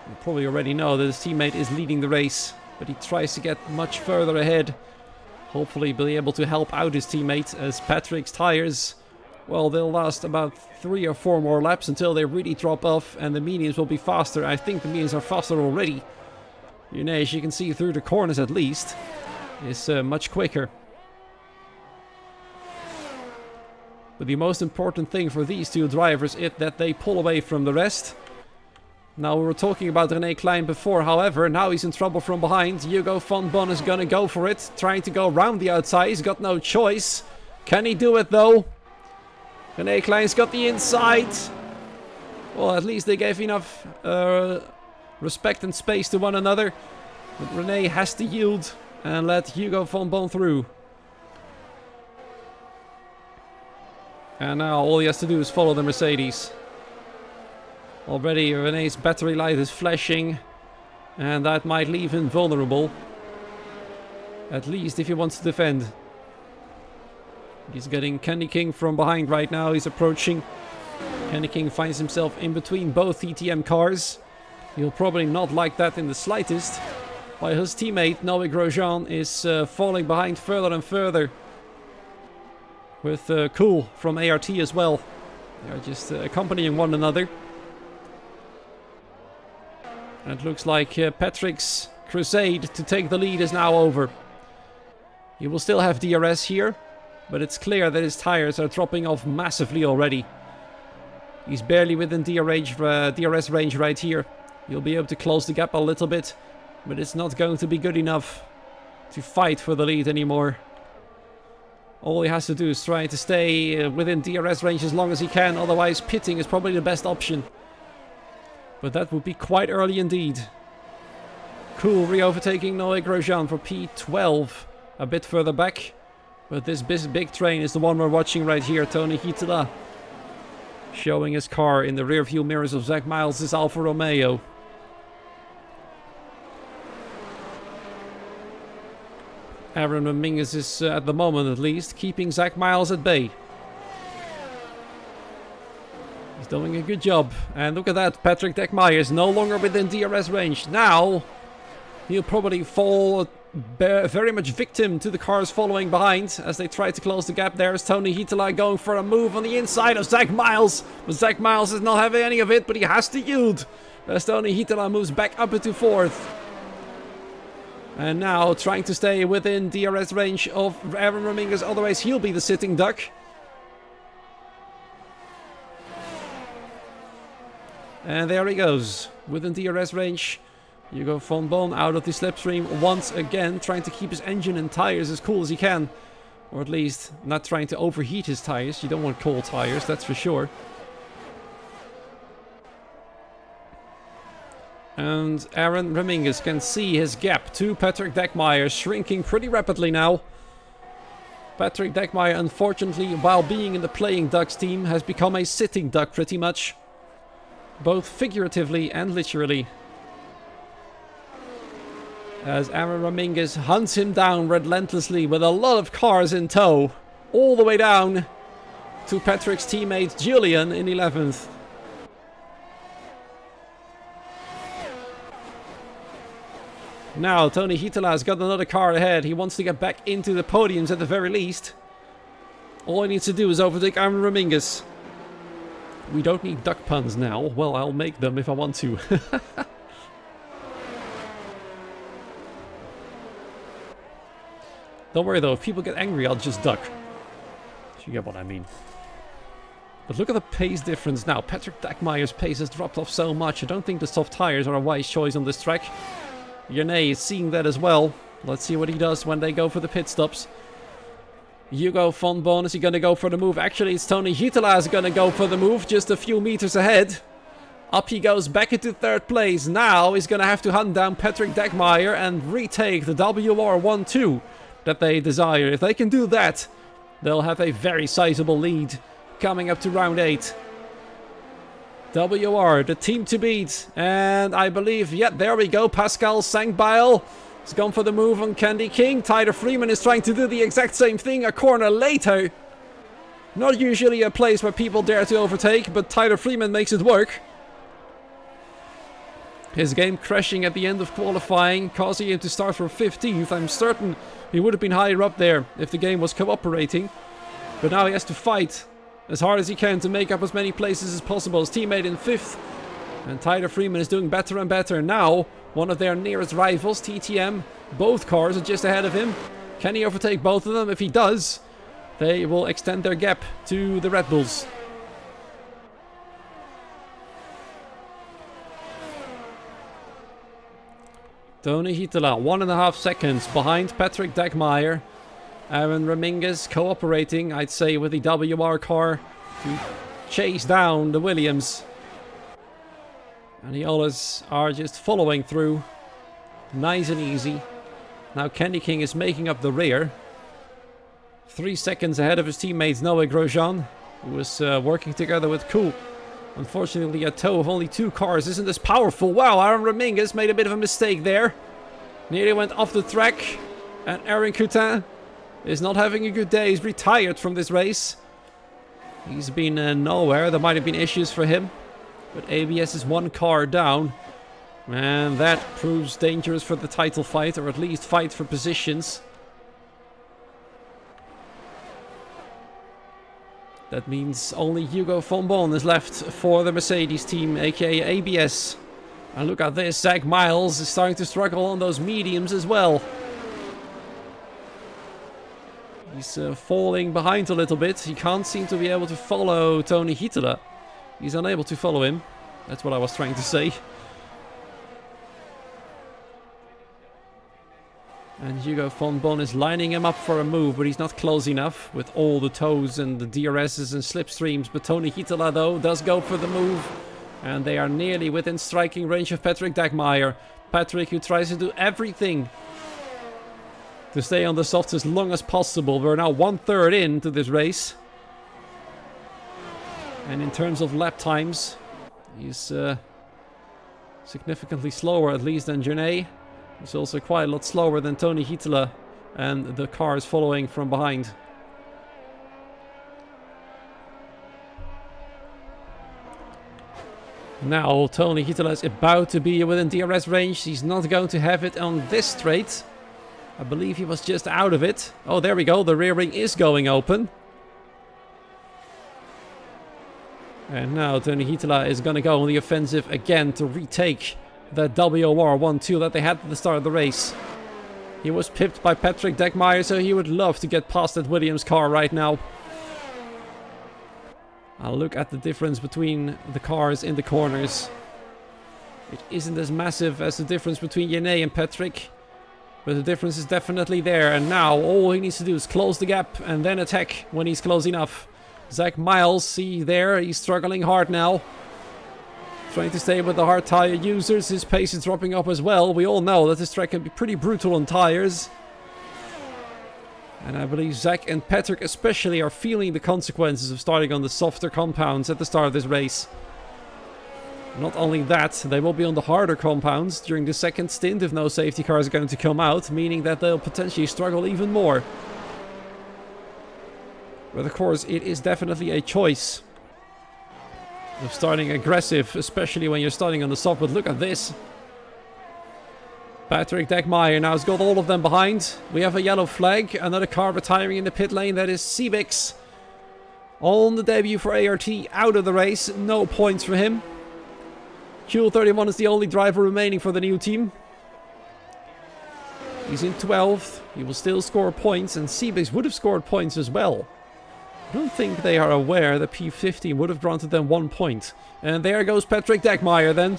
You probably already know that his teammate is leading the race, but he tries to get much further ahead. Hopefully be able to help out his teammate, as Patrick's tires, well, they'll last about 3 or 4 more laps until they really drop off, and the mediums will be faster. I think the mediums are faster already. As you can see through the corners at least, is much quicker. But the most important thing for these two drivers is that they pull away from the rest. Now, we were talking about René Klein before, however, now he's in trouble from behind. Hugo van Bon is gonna go for it, trying to go around the outside. He's got no choice. Can he do it though? René Klein's got the inside. Well, at least they gave enough respect and space to one another. But René has to yield and let Hugo van Bon through. And now all he has to do is follow the Mercedes. Already René's battery light is flashing, and that might leave him vulnerable. At least if he wants to defend. He's getting Candy King from behind right now. He's approaching. Candy King finds himself in between both TTM cars. He'll probably not like that in the slightest. While his teammate Noé Grosjean is falling behind further and further. With Cool from ART as well. They're just accompanying one another. And it looks like Patrick's crusade to take the lead is now over. He will still have DRS here, but it's clear that his tires are dropping off massively already. He's barely within DRS range right here. He'll be able to close the gap a little bit, but it's not going to be good enough to fight for the lead anymore. All he has to do is try to stay within DRS range as long as he can, otherwise pitting is probably the best option. But that would be quite early indeed. Cool re-overtaking Noé Grosjean for P12 a bit further back. But this big train is the one we're watching right here, Tony Hitala. Showing his car in the rear view mirrors of Zach Miles' Alfa Romeo. Aaron Dominguez is, at the moment at least, keeping Zach Miles at bay. He's doing a good job. And look at that, Patrick Dekmeyer is no longer within DRS range. Now, he'll probably fall very much victim to the cars following behind as they try to close the gap. There's Tony Hitala going for a move on the inside of Zach Miles. But Zach Miles is not having any of it, but he has to yield. As Tony Hitala moves back up into 4th. And now trying to stay within DRS range of Aaron Dominguez, otherwise he'll be the sitting duck. And there he goes, within DRS range. Hugo van Bon out of the slipstream once again, trying to keep his engine and tires as cool as he can. Or at least not trying to overheat his tires. You don't want cold tires, that's for sure. And Aaron Dominguez can see his gap to Patrick Dekmeyer shrinking pretty rapidly now. Patrick Dekmeyer, unfortunately, while being in the playing ducks team, has become a sitting duck pretty much. Both figuratively and literally. As Aaron Dominguez hunts him down relentlessly with a lot of cars in tow. All the way down to Patrick's teammate Julian in 11th. Now, Tony Hitala has got another car ahead. He wants to get back into the podiums at the very least. All he needs to do is overtake Aaron Dominguez. We don't need duck puns now. Well, I'll make them if I want to. Don't worry though, if people get angry, I'll just duck. You get what I mean. But look at the pace difference now. Patrick Dekmeyer's pace has dropped off so much. I don't think the soft tires are a wise choice on this track. Yanné is seeing that as well. Let's see what he does when they go for the pit stops. Hugo van Bon, is he going to go for the move? Actually, it's Tony Hitala is going to go for the move, just a few meters ahead. Up he goes back into 3rd place. Now he's going to have to hunt down Patrick Dekmeyer and retake the WR12 that they desire. If they can do that, they'll have a very sizable lead coming up to round 8. WR, the team to beat. And I believe, yeah, there we go. Pascal Sankbeil has gone for the move on Candy King. Tyler Freeman is trying to do the exact same thing a corner later. Not usually a place where people dare to overtake, but Tyler Freeman makes it work. His game crashing at the end of qualifying, causing him to start from 15th. I'm certain he would have been higher up there if the game was cooperating. But now he has to fight as hard as he can to make up as many places as possible. His teammate in 5th. And Tyler Freeman is doing better and better. Now, one of their nearest rivals, TTM, both cars are just ahead of him. Can he overtake both of them? If he does, they will extend their gap to the Red Bulls. Tony Hietala, 1.5 seconds behind Patrick Dagmeyer. Aaron Raminguez cooperating, I'd say, with the WR car to chase down the Williams. And the others are just following through. Nice and easy. Now Candy King is making up the rear. 3 seconds ahead of his teammates Noah Grosjean, who was working together with Kool. Unfortunately, a tow of only 2 cars isn't as powerful. Wow, Aaron Raminguez made a bit of a mistake there. Nearly went off the track. And Aaron Coutin is not having a good day. He's retired from this race. He's been nowhere. There might have been issues for him. But ABS is 1 car down. And that proves dangerous for the title fight, or at least fight for positions. That means only Hugo van Bon is left for the Mercedes team, aka ABS. And look at this, Zach Miles is starting to struggle on those mediums as well. He's falling behind a little bit. He can't seem to be able to follow Tony Hietala. He's unable to follow him. That's what I was trying to say. And Hugo van Bon is lining him up for a move, but he's not close enough with all the tows and the DRSs and slipstreams. But Tony Hietala, though, does go for the move. And they are nearly within striking range of Patrick Dagmeyer. Patrick, who tries to do everything to stay on the softs as long as possible. We're now 1/3 into this race. And in terms of lap times, he's significantly slower, at least, than Journey. He's also quite a lot slower than Tony Hietala and the cars following from behind. Now Tony Hietala is about to be within DRS range. He's not going to have it on this straight. I believe he was just out of it. Oh, there we go. The rear ring is going open. And now Tony Hietala is going to go on the offensive again to retake that WR1-2 that they had at the start of the race. He was pipped by Patrick Dagmeyer, so he would love to get past that Williams car right now. I'll look at the difference between the cars in the corners. It isn't as massive as the difference between Yene and Patrick, but the difference is definitely there. And now all he needs to do is close the gap and then attack when he's close enough. Zach Miles, see there, he's struggling hard now. Trying to stay with the hard tire users. His pace is dropping up as well. We all know that this track can be pretty brutal on tires. And I believe Zach and Patrick especially are feeling the consequences of starting on the softer compounds at the start of this race. Not only that, they will be on the harder compounds during the second stint if no safety cars are going to come out, meaning that they'll potentially struggle even more. But of course, it is definitely a choice of starting aggressive, especially when you're starting on the soft. But look at this. Patrick Dagmeyer now has got all of them behind. We have a yellow flag. Another car retiring in the pit lane. That is Sebix. On the debut for ART. Out of the race. No points for him. Q31 is the only driver remaining for the new team. He's in 12th. He will still score points. And Sebix would have scored points as well. I don't think they are aware that P15 would have granted them 1 point. And there goes Patrick Dagmeyer then.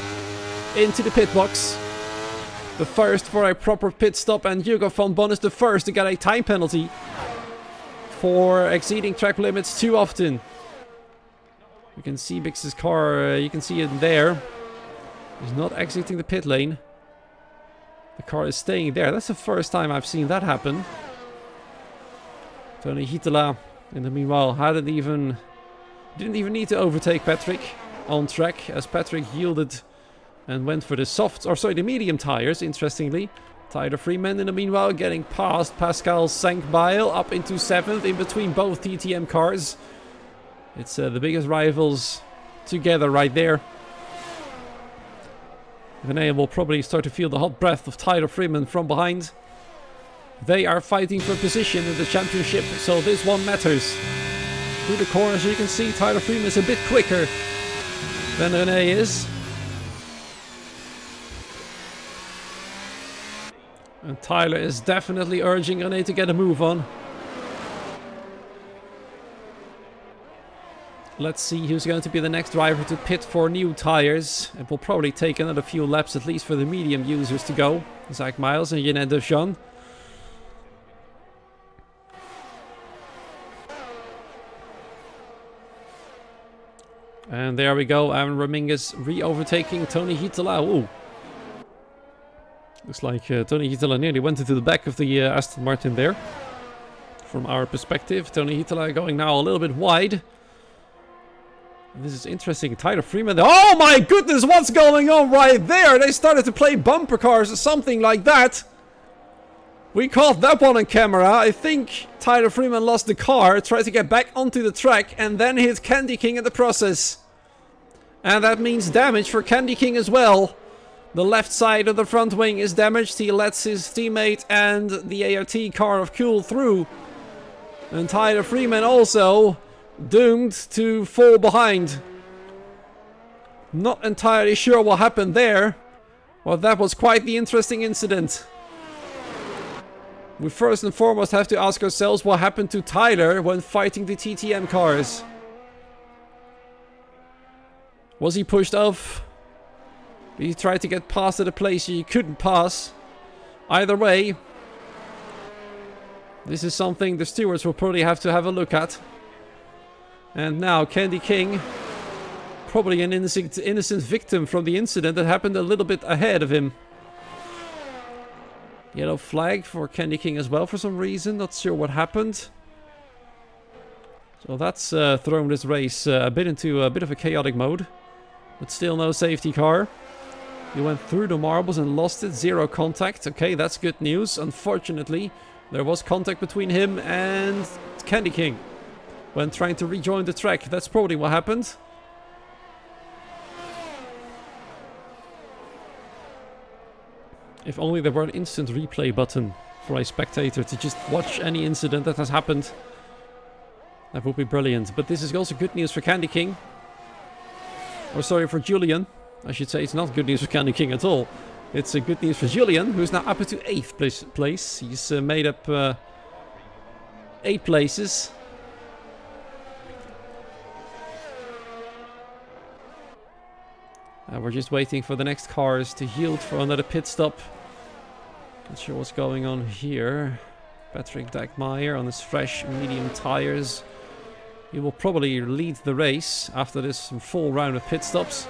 Into the pit box. The first for a proper pit stop. And Hugo van Bon is the first to get a time penalty for exceeding track limits too often. You can see Bix's car, you can see it there. He's not exiting the pit lane. The car is staying there. That's the first time I've seen that happen. Tony Hietala, in the meanwhile, didn't even need to overtake Patrick on track, as Patrick yielded and went for the medium tires, interestingly. Tyler Freeman, in the meanwhile, getting past Pascal Sankbeil up into 7th in between both TTM cars. It's the biggest rivals together right there. Vinay will probably start to feel the hot breath of Tyler Freeman from behind. They are fighting for position in the championship, so this one matters. Through the corners you can see Tyler Freeman is a bit quicker than Vinay is. And Tyler is definitely urging Vinay to get a move on. Let's see who's going to be the next driver to pit for new tires. It will probably take another few laps at least for the medium users to go. Zach Miles and Yannet Dejean. And there we go, Aaron Raminguez re-overtaking Tony Hitala. Ooh. Looks like Tony Hitala nearly went into the back of the Aston Martin there. From our perspective, Tony Hitala going now a little bit wide. This is interesting. Tyler Freeman. Oh my goodness, what's going on right there? They started to play bumper cars or something like that. We caught that one on camera. I think Tyler Freeman lost the car, tried to get back onto the track, and then hit Candy King in the process. And that means damage for Candy King as well. The left side of the front wing is damaged. He lets his teammate and the ART car of Kuhl through. And Tyler Freeman also doomed to fall behind. Not entirely sure what happened there. Well, that was quite the interesting incident. We first and foremost have to ask ourselves what happened to Tyler when fighting the TTM cars. Was he pushed off? Did he try to get past at a place he couldn't pass? Either way, this is something the stewards will probably have to have a look at. And now Candy King, probably an innocent victim from the incident that happened a little bit ahead of him. Yellow flag for Candy King as well for some reason. Not sure what happened. So that's thrown this race a bit into a bit of a chaotic mode. But still no safety car. He went through the marbles and lost it. Zero contact. Okay, that's good news. Unfortunately, there was contact between him and Candy King when trying to rejoin the track. That's probably what happened. If only there were an instant replay button for a spectator to just watch any incident that has happened. That would be brilliant. But this is also good news for Candy King. Or sorry, for Julian. I should say it's not good news for Candy King at all. It's good news for Julian, who's now up to 8th place. He's made up 8 places. We're just waiting for the next cars to yield for another pit stop. Not sure what's going on here. Patrick Dagmeyer on his fresh medium tires. He will probably lead the race after this full round of pit stops.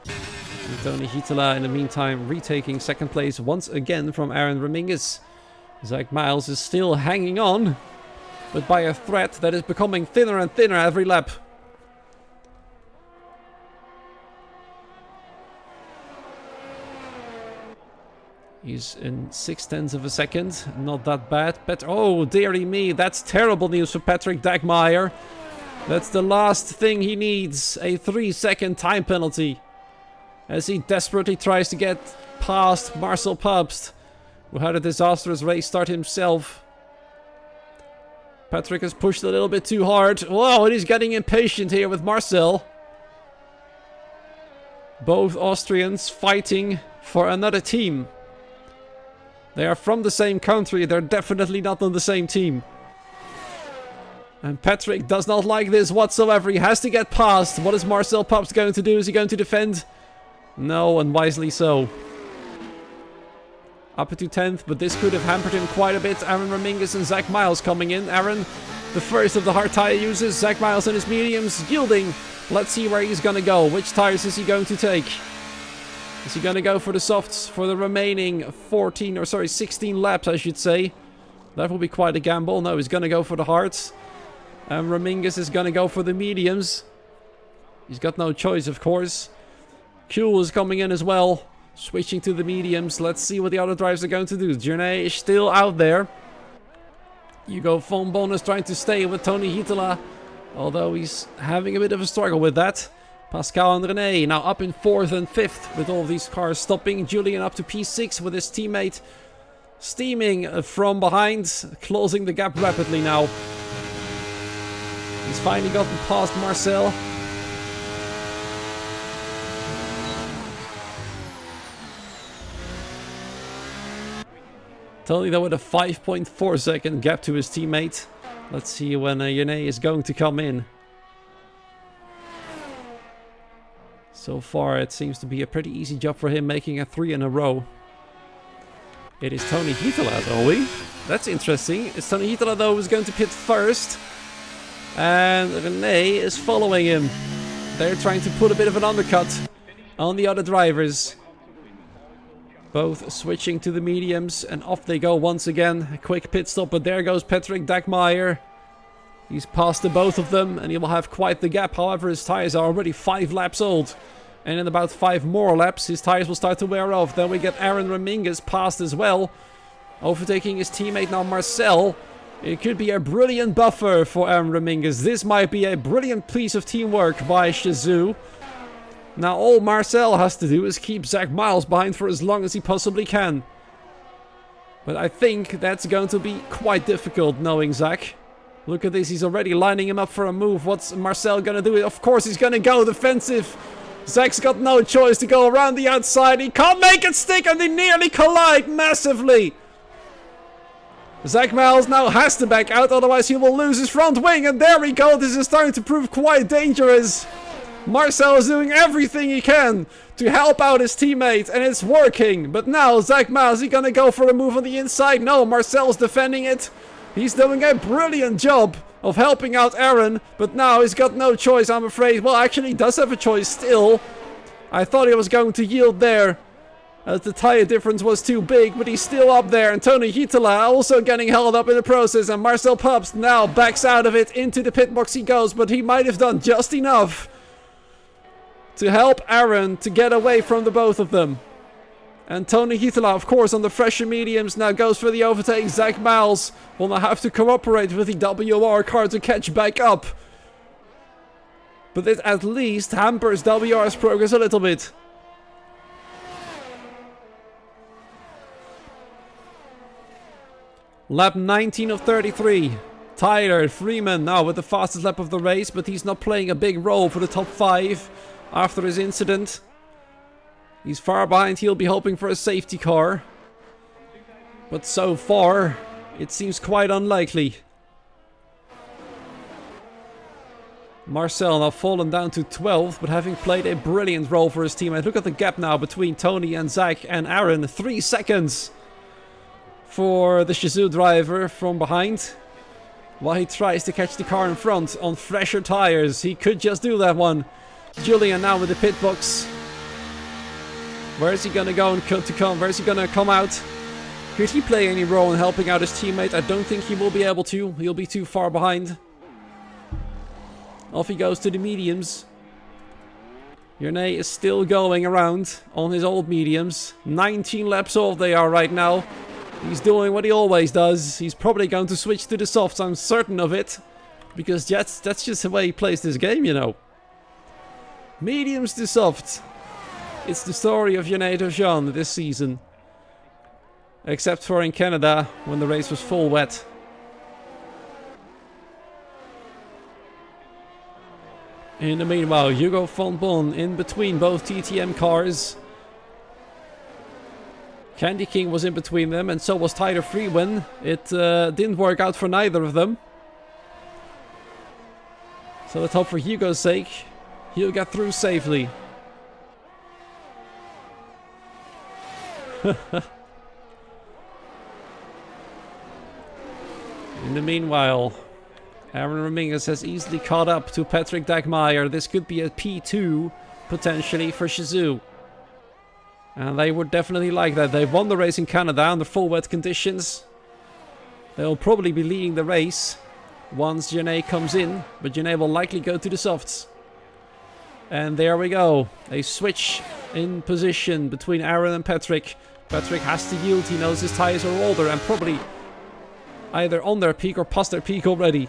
And Tony Hitala in the meantime retaking second place once again from Aaron Raminguez. Zach Miles is still hanging on, but by a thread that is becoming thinner and thinner every lap. He's in 0.6 of a second. Not that bad. Oh, dearie me. That's terrible news for Patrick Dagmeyer. That's the last thing he needs. A 3-second time penalty. As he desperately tries to get past Marcel Pabst, who had a disastrous race start himself. Patrick has pushed a little bit too hard. Whoa, and he's getting impatient here with Marcel. Both Austrians fighting for another team. They are from the same country, they're definitely not on the same team. And Patrick does not like this whatsoever, he has to get past. What is Marcel Pabst going to do? Is he going to defend? No, and wisely so. Up to 10th, but this could have hampered him quite a bit. Aaron Raminguez and Zach Miles coming in. Aaron, the first of the hard tire users. Zach Miles and his mediums yielding. Let's see where he's going to go. Which tires is he going to take? Is he going to go for the softs for the remaining 16 laps, I should say? That will be quite a gamble. No, he's going to go for the hards. And Raminguez is going to go for the mediums. He's got no choice, of course. Kuhl is coming in as well. Switching to the mediums. Let's see what the other drivers are going to do. Journey is still out there. Hugo von Bonn is trying to stay with Tony Hitala. Although he's having a bit of a struggle with that. Pascal and René now up in 4th and 5th with all of these cars stopping. Julian up to P6 with his teammate steaming from behind, closing the gap rapidly now. He's finally gotten past Marcel. Tony though with a 5.4 second gap to his teammate. Let's see when René is going to come in. So far it seems to be a pretty easy job for him, making a 3 in a row. It is Tony Hietala though. That's interesting. It's Tony Hietala though who's going to pit first. And René is following him. They're trying to put a bit of an undercut on the other drivers. Both switching to the mediums and off they go once again. A quick pit stop, but there goes Patrick Dagmeyer. He's past the both of them and he will have quite the gap. However, his tires are already 5 laps old. And in about 5 more laps, his tires will start to wear off. Then we get Aaron Raminges past as well. Overtaking his teammate now, Marcel. It could be a brilliant buffer for Aaron Raminges. This might be a brilliant piece of teamwork by Shizou. Now all Marcel has to do is keep Zach Miles behind for as long as he possibly can. But I think that's going to be quite difficult knowing Zach. Look at this, he's already lining him up for a move. What's Marcel gonna do? Of course he's gonna go defensive. Zach's got no choice to go around the outside. He can't make it stick and they nearly collide massively. Zach Miles now has to back out, otherwise he will lose his front wing. And there we go, this is starting to prove quite dangerous. Marcel is doing everything he can to help out his teammate, and it's working. But now, Zach Miles, is he gonna go for a move on the inside? No, Marcel's defending it. He's doing a brilliant job of helping out Aaron, but now he's got no choice, I'm afraid. Well, actually, he does have a choice still. I thought he was going to yield there, as the tire difference was too big, but he's still up there. And Tony Hietala also getting held up in the process, and Marcel Pabst now backs out of it. Into the pit box he goes, but he might have done just enough to help Aaron to get away from the both of them. And Tony Hietala, of course, on the fresher mediums now goes for the overtake. Zach Miles will now have to cooperate with the WR car to catch back up. But it at least hampers WR's progress a little bit. Lap 19 of 33. Tyler Freeman now with the fastest lap of the race, but he's not playing a big role for the top 5 after his incident. He's far behind, he'll be hoping for a safety car. But so far, it seems quite unlikely. Marcel now fallen down to 12th, but having played a brilliant role for his teammate. Look at the gap now between Tony and Zach and Aaron. 3 seconds for the Shizou driver from behind. While he tries to catch the car in front on fresher tires. He could just do that one. Julian now with the pit box. Where is he gonna go and where is he gonna come out? Could he play any role in helping out his teammate? I don't think he will be able to. He'll be too far behind. Off he goes to the mediums. René is still going around on his old mediums. 19 laps off they are right now. He's doing what he always does. He's probably going to switch to the softs, I'm certain of it. Because that's just the way he plays this game, you know. Mediums to softs. It's the story of René Jean this season. Except for in Canada, when the race was full wet. In the meanwhile, Hugo van Bon in between both TTM cars. Candy King was in between them, and so was Tyler Freeman. It didn't work out for neither of them. So let's hope for Hugo's sake, he'll get through safely. In the meanwhile, Aaron Raminges has easily caught up to Patrick Dagmeyer. This could be a P2 potentially for Shizou. And they would definitely like that. They've won the race in Canada under full wet conditions. They'll probably be leading the race once René comes in, but René will likely go to the softs. And there we go. A switch in position between Aaron and Patrick. Patrick has to yield. He knows his tires are older and probably either on their peak or past their peak already.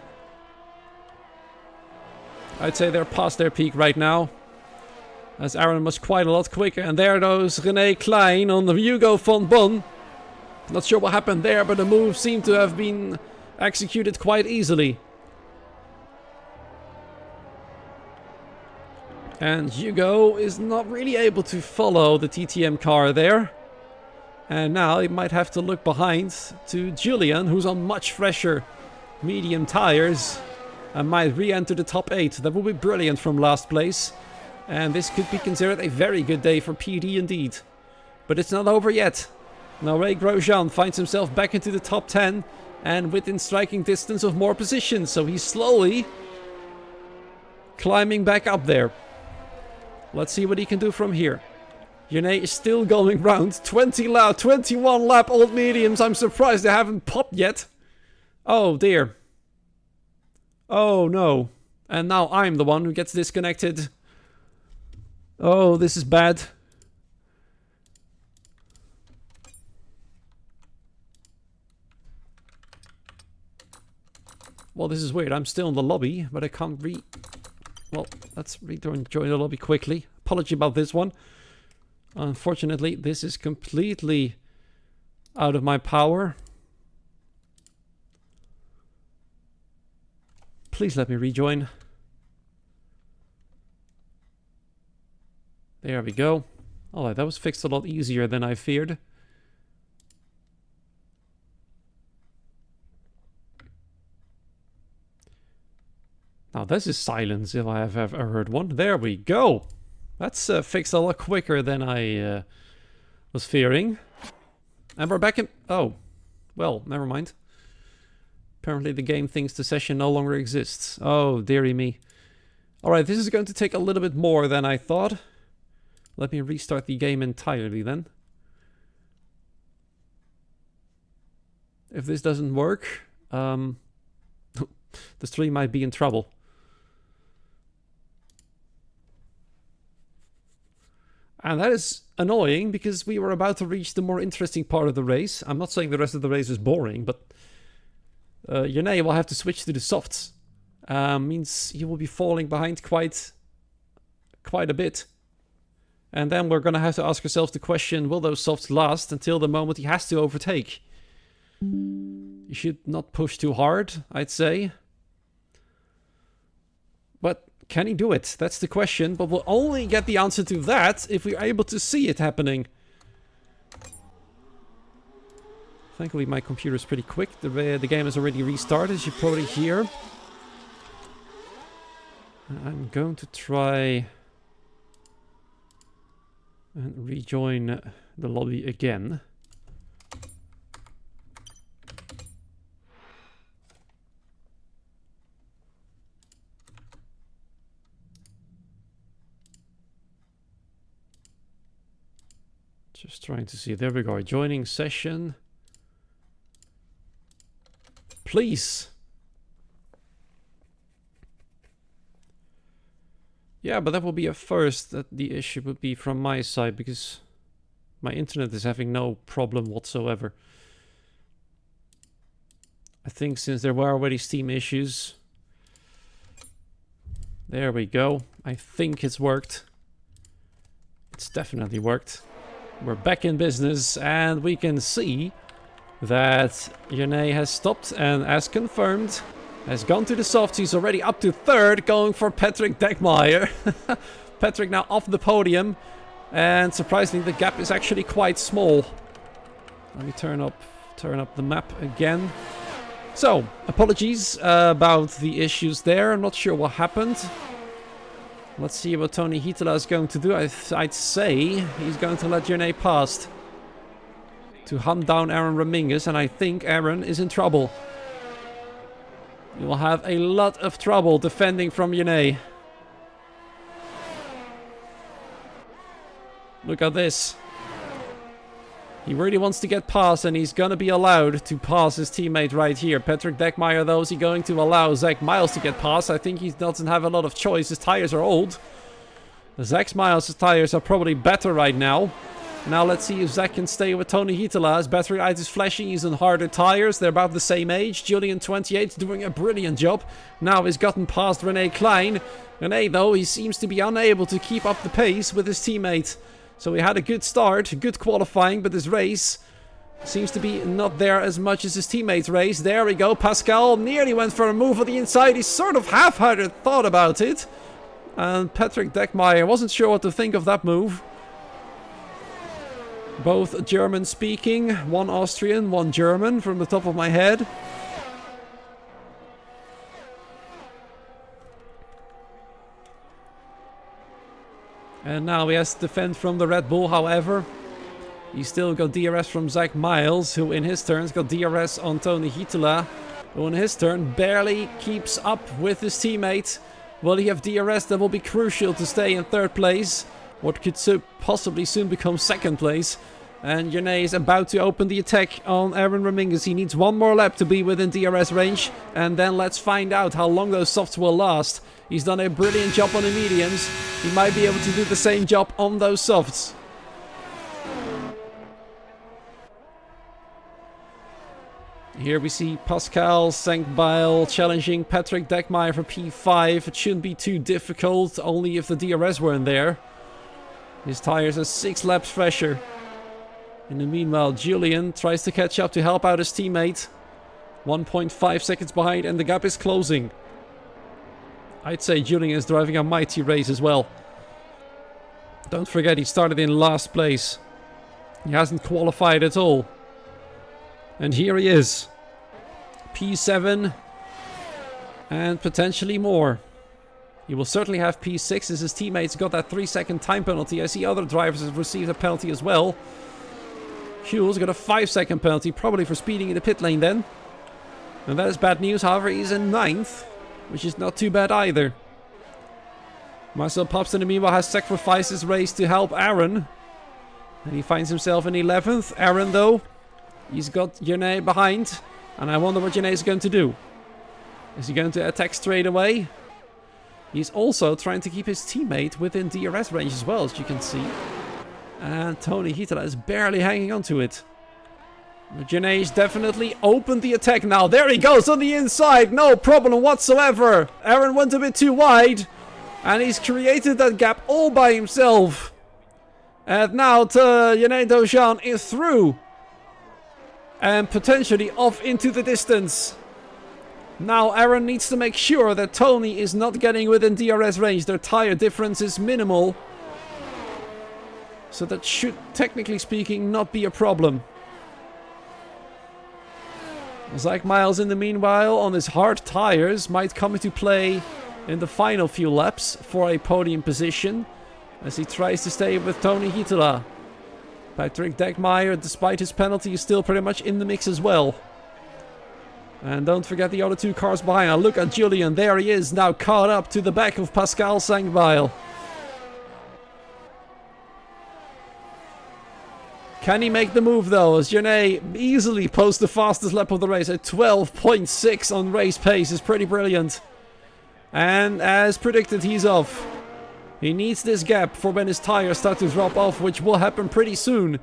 I'd say they're past their peak right now, as Aaron was quite a lot quicker. And there goes René Klein on the Hugo von Bonn. Not sure what happened there, but the move seemed to have been executed quite easily. And Hugo is not really able to follow the TTM car there. And now he might have to look behind to Julian, who's on much fresher medium tires, and might re-enter the top 8. That would be brilliant from last place. And this could be considered a very good day for PD indeed. But it's not over yet. Now Ray Grosjean finds himself back into the top 10 and within striking distance of more positions. So he's slowly climbing back up there. Let's see what he can do from here. Yone is still going round. 21 lap old mediums. I'm surprised they haven't popped yet. Oh dear. Oh no. And now I'm the one who gets disconnected. Oh, this is bad. Well, this is weird. I'm still in the lobby, but I can't Well, let's rejoin the lobby quickly. Apology about this one. Unfortunately, this is completely out of my power. Please let me rejoin. There we go. Alright, that was fixed a lot easier than I feared. Now this is silence if I have ever heard one. There we go. That's fixed a lot quicker than I was fearing. And we're back in... Oh. Well, never mind. Apparently the game thinks the session no longer exists. Oh, dearie me. Alright, this is going to take a little bit more than I thought. Let me restart the game entirely then. If this doesn't work, the stream might be in trouble. And that is annoying because we were about to reach the more interesting part of the race. I'm not saying the rest of the race is boring, but Yone will have to switch to the softs. Means he will be falling behind quite a bit. And then we're going to have to ask ourselves the question, will those softs last until the moment he has to overtake? You should not push too hard, I'd say. But can he do it? That's the question. But we'll only get the answer to that if we're able to see it happening. Thankfully my computer is pretty quick. The game has already restarted, as you probably hear. I'm going to try and rejoin the lobby again. Just trying to see. There we go. Joining session. Please. Yeah, but that will be a first. That the issue would be from my side because my internet is having no problem whatsoever. I think since there were already Steam issues. There we go. I think it's worked. It's definitely worked. We're back in business and we can see that Yone has stopped and, as confirmed, has gone to the softs. He's already up to third, going for Patrick Deckmeyer. Patrick now off the podium, and surprisingly the gap is actually quite small. Let me turn up the map again. So, apologies about the issues there. I'm not sure what happened. Let's see what Tony Hitala is going to do. I'd say he's going to let Yone past to hunt down Aaron Raminges, and I think Aaron is in trouble. You will have a lot of trouble defending from Yone. Look at this. He really wants to get past, and he's gonna be allowed to pass his teammate right here. Patrick Deckmeyer, though, is he going to allow Zach Miles to get past? I think he doesn't have a lot of choice. His tires are old. Zach Miles' tires are probably better right now. Now let's see if Zach can stay with Tony Hietala. His battery light is flashing. He's on harder tires. They're about the same age. Julian, 28, doing a brilliant job. Now he's gotten past Rene Klein. Rene, though, he seems to be unable to keep up the pace with his teammate. So he had a good start, good qualifying, but this race seems to be not there as much as his teammate's race. There we go. Pascal nearly went for a move on the inside. He sort of half-hearted thought about it. And Patrick Deckmeyer wasn't sure what to think of that move. Both German speaking, one Austrian, one German from the top of my head. And now he has to defend from the Red Bull, however. He still got DRS from Zach Miles, who in his turn got DRS on Tony Hietala, who in his turn barely keeps up with his teammate. Will he have DRS that will be crucial to stay in third place? What could possibly soon become second place. And Yone is about to open the attack on Aaron Raminges. He needs one more lap to be within DRS range. And then let's find out how long those softs will last. He's done a brilliant job on the mediums. He might be able to do the same job on those softs. Here we see Pascal Sankbeil challenging Patrick Deckmeyer for P5. It shouldn't be too difficult, only if the DRS weren't there. His tires are 6 laps fresher. In the meanwhile, Julian tries to catch up to help out his teammate. 1.5 seconds behind and the gap is closing. I'd say Julian is driving a mighty race as well. Don't forget he started in last place. He hasn't qualified at all. And here he is. P7. And potentially more. He will certainly have P6 as his teammates got that 3-second time penalty. I see other drivers have received a penalty as well. Huel's got a 5-second penalty, probably for speeding in the pit lane then. And that is bad news, however he's in 9th, which is not too bad either. Marcel Popst in the meanwhile has sacrificed his race to help Aaron. And he finds himself in 11th. Aaron though, he's got Yone behind. And I wonder what Yone is going to do. Is he going to attack straight away? He's also trying to keep his teammate within DRS range as well, as you can see. And Tony Hietala is barely hanging on to it. Jane's definitely opened the attack now. There he goes on the inside. No problem whatsoever. Aaron went a bit too wide. And he's created that gap all by himself. And now Yone Dojan is through. And potentially off into the distance. Now Aaron needs to make sure that Tony is not getting within DRS range. Their tire difference is minimal. So that should, technically speaking, not be a problem. Zach Miles in the meanwhile on his hard tires might come into play in the final few laps for a podium position. As he tries to stay with Tony Hietala. Patrick Deckmeyer, despite his penalty, is still pretty much in the mix as well. And don't forget the other 2 cars behind. Now look at Julian. There he is, now caught up to the back of Pascal Sankbeil. Can he make the move though? As Yone easily posts the fastest lap of the race at 12.6 on race pace. Is pretty brilliant. And as predicted, he's off. He needs this gap for when his tires start to drop off, which will happen pretty soon.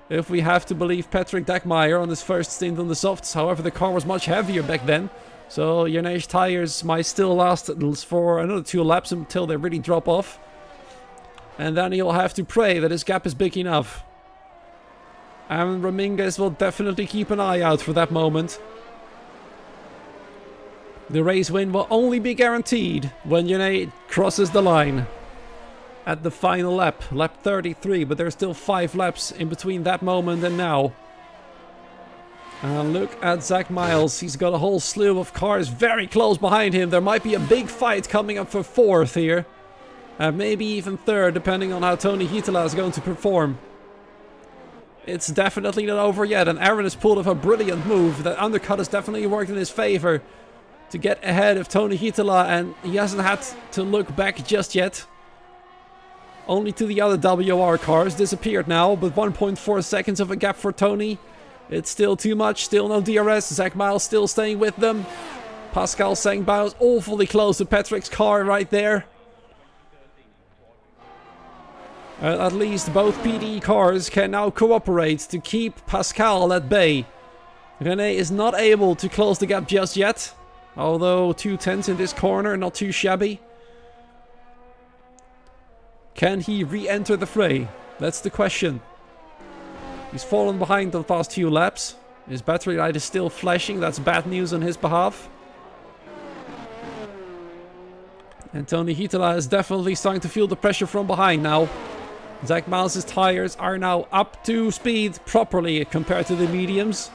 If we have to believe Patrick Deckmeyer on his first stint on the softs. However, the car was much heavier back then. So Yone's tires might still last for another 2 laps until they really drop off. And then he'll have to pray that his gap is big enough. And Raminges will definitely keep an eye out for that moment. The race win will only be guaranteed when Yone crosses the line. At the final lap, lap 33, but there's still 5 laps in between that moment and now. And look at Zach Miles, he's got a whole slew of cars very close behind him. There might be a big fight coming up for 4th here. And maybe even 3rd, depending on how Tony Hietala is going to perform. It's definitely not over yet, and Aaron has pulled off a brilliant move. That undercut has definitely worked in his favor to get ahead of Tony Hietala, and he hasn't had to look back just yet. Only to the other WR cars disappeared now, but 1.4 seconds of a gap for Tony. It's still too much, still no DRS. Zach Miles still staying with them. Pascal Sankbeil is awfully close to Patrick's car right there. At least both PD cars can now cooperate to keep Pascal at bay. René is not able to close the gap just yet. Although 2/10 in this corner, not too shabby. Can he re-enter the fray? That's the question. He's fallen behind the past few laps. His battery light is still flashing. That's bad news on his behalf. And Tony Hietala is definitely starting to feel the pressure from behind now. Zach Miles' tires are now up to speed properly compared to the mediums.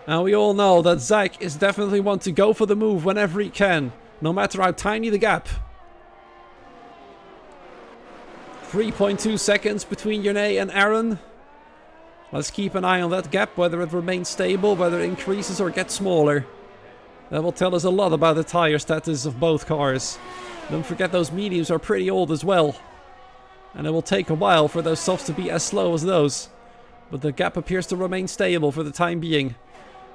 And we all know that Zach is definitely one to go for the move whenever he can, no matter how tiny the gap. 3.2 seconds between René and Aaron. Let's keep an eye on that gap, whether it remains stable, whether it increases or gets smaller. That will tell us a lot about the tire status of both cars. Don't forget those mediums are pretty old as well. And it will take a while for those softs to be as slow as those. But the gap appears to remain stable for the time being.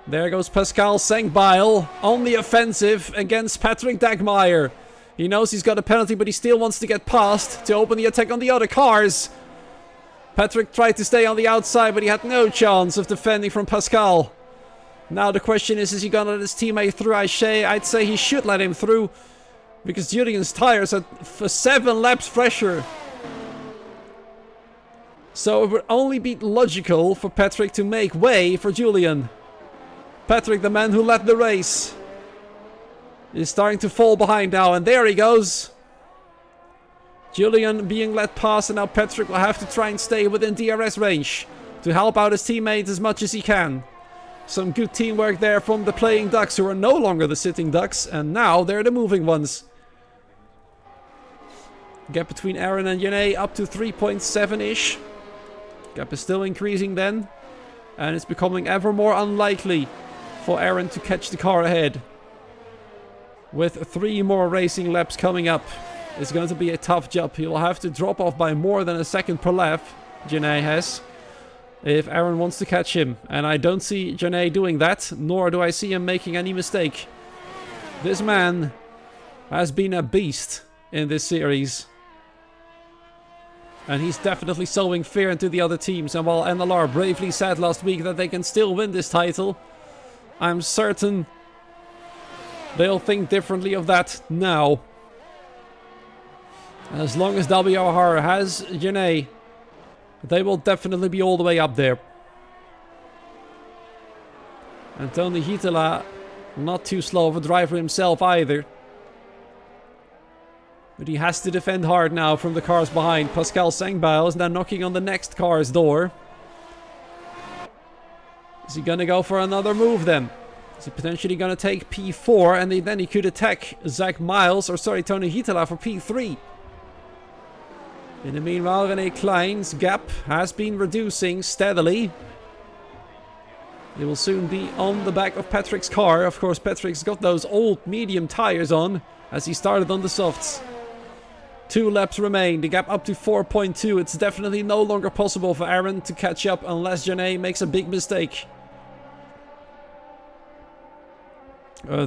There goes Pascal Sengbeil on the offensive against Patrick Dagmeyer. He knows he's got a penalty, but he still wants to get past to open the attack on the other cars. Patrick tried to stay on the outside, but he had no chance of defending from Pascal. Now the question is he gonna let his teammate through? I'd say he should let him through, because Julian's tires are for 7 laps fresher. So it would only be logical for Patrick to make way for Julian. Patrick, the man who led the race, is starting to fall behind now, and there he goes. Julian being led past, and now Patrick will have to try and stay within DRS range to help out his teammates as much as he can. Some good teamwork there from the playing ducks, who are no longer the sitting ducks, and now they're the moving ones. Gap between Aaron and René up to 3.7-ish. Gap is still increasing then, and it's becoming ever more unlikely for Aaron to catch the car ahead. With 3 more racing laps coming up, it's going to be a tough job. He'll have to drop off by more than a second per lap, René has, if Aaron wants to catch him. And I don't see René doing that, nor do I see him making any mistake. This man has been a beast in this series. And he's definitely sowing fear into the other teams. And while NLR bravely said last week that they can still win this title, I'm certain they'll think differently of that now. As long as WR has René, they will definitely be all the way up there. And Tony Hietala, not too slow of a driver himself either. But he has to defend hard now from the cars behind. Pascal Sengbeil is now knocking on the next car's door. Is he going to go for another move then? Is he potentially going to take P4 and then he could attack Tony Hietala for P3? In the meanwhile, René Klein's gap has been reducing steadily. He will soon be on the back of Patrick's car. Of course, Patrick's got those old medium tires on as he started on the softs. 2 laps remain, the gap up to 4.2. It's definitely no longer possible for Aaron to catch up unless René makes a big mistake.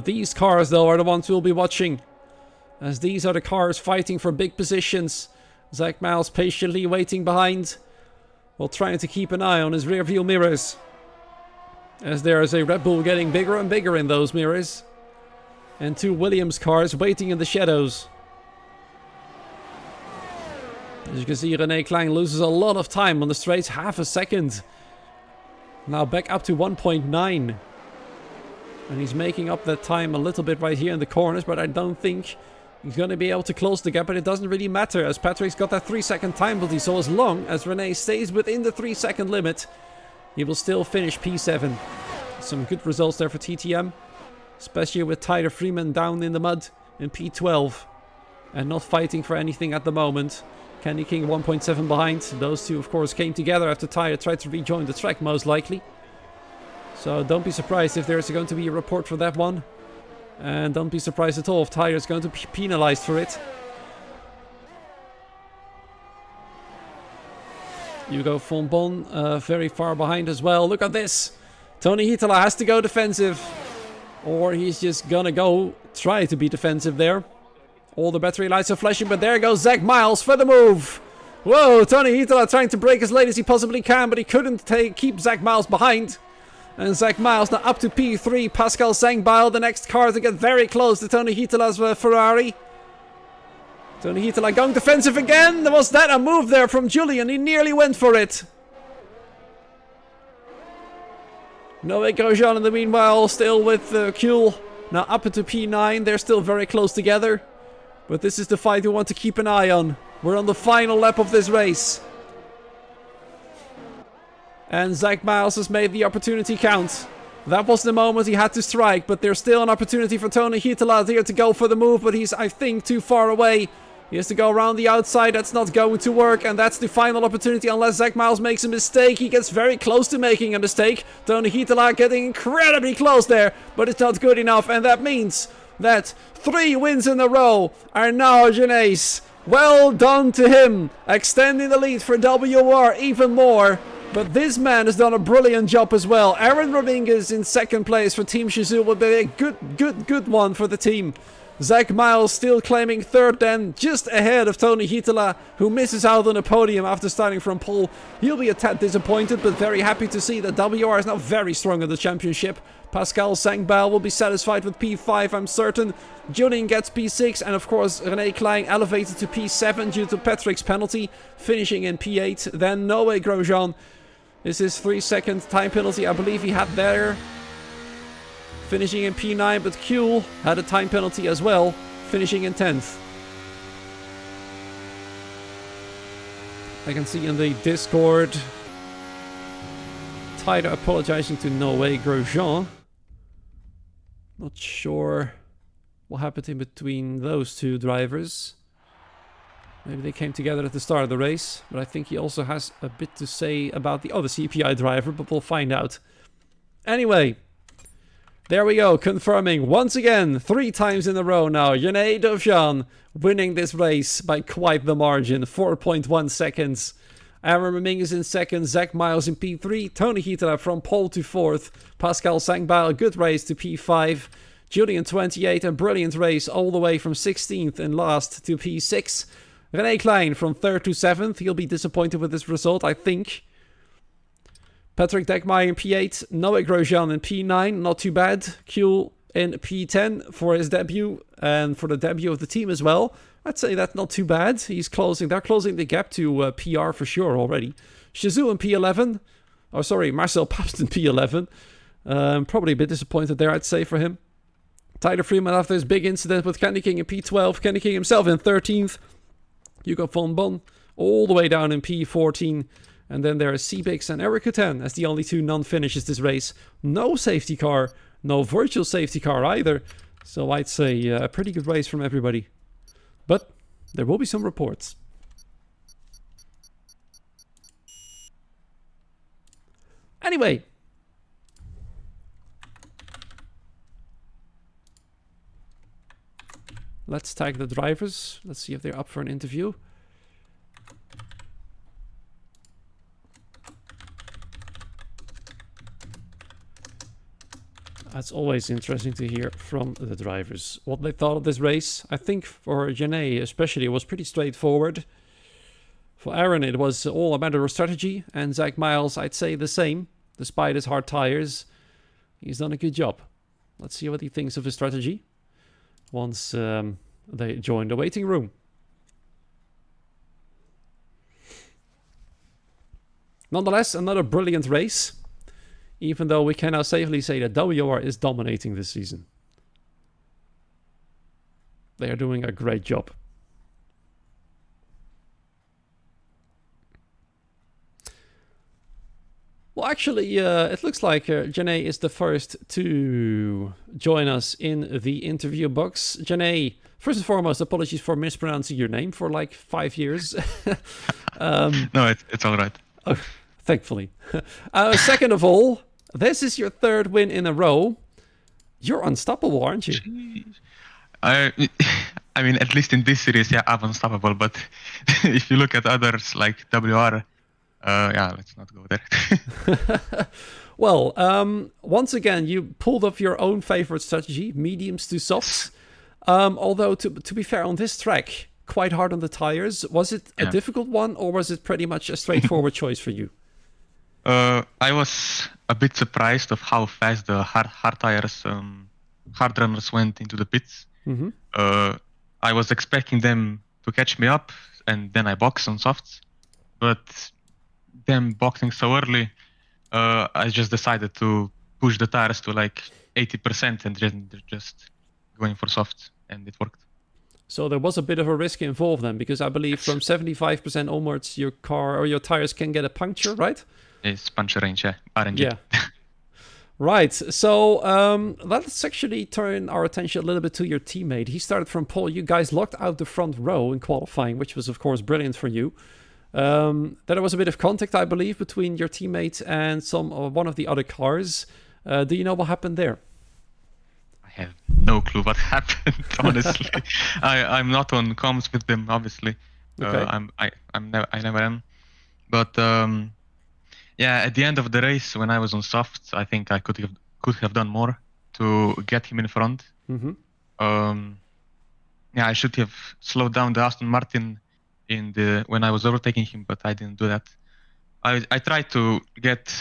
These cars, though, are the ones we'll be watching, as these are the cars fighting for big positions. Zach Miles patiently waiting behind, while trying to keep an eye on his rear view mirrors, as there is a Red Bull getting bigger and bigger in those mirrors, and 2 Williams cars waiting in the shadows. As you can see, René Klein loses a lot of time on the straights, half a second. Now back up to 1.9. And he's making up that time a little bit right here in the corners, but I don't think he's going to be able to close the gap. But it doesn't really matter, as Patrick's got that 3-second time penalty. So as long as René stays within the 3-second limit, he will still finish P7. Some good results there for TTM, especially with Tyler Freeman down in the mud in P12 and not fighting for anything at the moment. Candy King 1.7 behind. Those two, of course, came together after Tyler tried to rejoin the track, most likely. So don't be surprised if there's going to be a report for that one. And don't be surprised at all if Tyler's going to be penalized for it. Hugo von Bon very far behind as well. Look at this. Tony Hietala has to go defensive. Or he's just gonna go try to be defensive there. All the battery lights are flashing, but there goes Zach Miles for the move. Whoa, Tony Hitala trying to break as late as he possibly can, but he couldn't keep Zach Miles behind. And Zach Miles now up to P3. Pascal Sangbile, the next car to get very close to Tony Hitala's Ferrari. Tony Hitala going defensive again. Was that a move there from Julian? He nearly went for it. Noé Grosjean in the meanwhile still with Kuhl. Now up into P9. They're still very close together. But this is the fight we want to keep an eye on. We're on the final lap of this race. And Zach Miles has made the opportunity count. That was the moment he had to strike, but there's still an opportunity for Tony Hitala here to go for the move, but he's, I think, too far away. He has to go around the outside. That's not going to work, and that's the final opportunity unless Zach Miles makes a mistake. He gets very close to making a mistake. Tony Hitala getting incredibly close there, but it's not good enough, and that means that 3 wins in a row are now Gené's. Well done to him, extending the lead for WR even more. But this man has done a brilliant job as well. Aaron Dominguez in second place for Team Shizou would be a good one for the team. Zach Miles still claiming third then, just ahead of Tony Hitala, who misses out on the podium after starting from pole. He'll be a tad disappointed, but very happy to see that WR is now very strong in the championship. Pascal Sangbile will be satisfied with P5, I'm certain. Julian gets P6, and of course René Klein elevated to P7 due to Patrick's penalty, finishing in P8. Then Noé Grosjean is his 3-second time penalty, I believe he had there. Finishing in P9, but Kuhl had a time penalty as well, finishing in 10th. I can see in the Discord Tyler apologizing to Noé Grosjean. Not sure what happened in between those two drivers. Maybe they came together at the start of the race, but I think he also has a bit to say about the other CPI driver, but we'll find out. Anyway, there we go, confirming once again, 3 times in a row now, René Grosjean winning this race by quite the margin, 4.1 seconds. Aaron Dominguez in second, Zach Miles in P3, Tony Hitala from pole to 4th, Pascal Sangbile, good race to P5, Julian 28, a brilliant race all the way from 16th and last to P6. René Klein from 3rd to 7th, he'll be disappointed with this result, I think. Patrick Dekmeyer in P8, Noé Grosjean in P9, not too bad. Kuhl in P10 for his debut and for the debut of the team as well. I'd say that's not too bad. They're closing the gap to PR for sure already. Shizou in P11. Oh, sorry, Marcel Pabst in P11. Probably a bit disappointed there, I'd say, for him. Tyler Freeman after his big incident with Kenny King in P12. Kenny King himself in 13th. Hugo von Bon all the way down in P14. And then there are Sebix and Eric Coutin as the only 2 non-finishes this race. No safety car, no virtual safety car either. So I'd say a pretty good race from everybody. But there will be some reports. Anyway. Let's tag the drivers. Let's see if they're up for an interview. It's always interesting to hear from the drivers what they thought of this race. I think for Gené especially, it was pretty straightforward. For Aaron, it was all a matter of strategy, and Zach Miles, I'd say the same. Despite his hard tires, he's done a good job. Let's see what he thinks of his strategy once they join the waiting room. Nonetheless, another brilliant race. Even though we can now safely say that WR is dominating this season. They are doing a great job. Well, actually, it looks like Gené is the first to join us in the interview box. Gené, first and foremost, apologies for mispronouncing your name for like 5 years. No, it's all right. Oh, thankfully. Second of all, this is your 3rd win in a row. You're unstoppable, aren't you? I mean, at least in this series, yeah, I'm unstoppable. But if you look at others like WR, yeah, let's not go there. Well, once again, you pulled off your own favorite strategy, mediums to softs. Although, to be fair, on this track, quite hard on the tires. Was it a Yeah. difficult one, or was it pretty much a straightforward choice for you? I was a bit surprised of how fast the hard runners went into the pits. Hmm. I was expecting them to catch me up, and then I box on softs. But them boxing so early, I just decided to push the tires to like 80% and then just going for softs, and it worked. So there was a bit of a risk involved then, because I believe from 75% onwards, your car or your tires can get a puncture, right? It's puncture range, yeah, RNG. Yeah. Right. So let's actually turn our attention a little bit to your teammate. He started from pole. You guys locked out the front row in qualifying, which was, of course, brilliant for you. Then there was a bit of contact, I believe, between your teammate and one of the other cars. Do you know what happened there? I have no clue what happened, honestly. I'm not on comms with them, obviously. Okay. I never am. But yeah, at the end of the race, when I was on softs, I think I could have done more to get him in front. Mm-hmm. Yeah, I should have slowed down the Aston Martin when I was overtaking him, but I didn't do that. I tried to get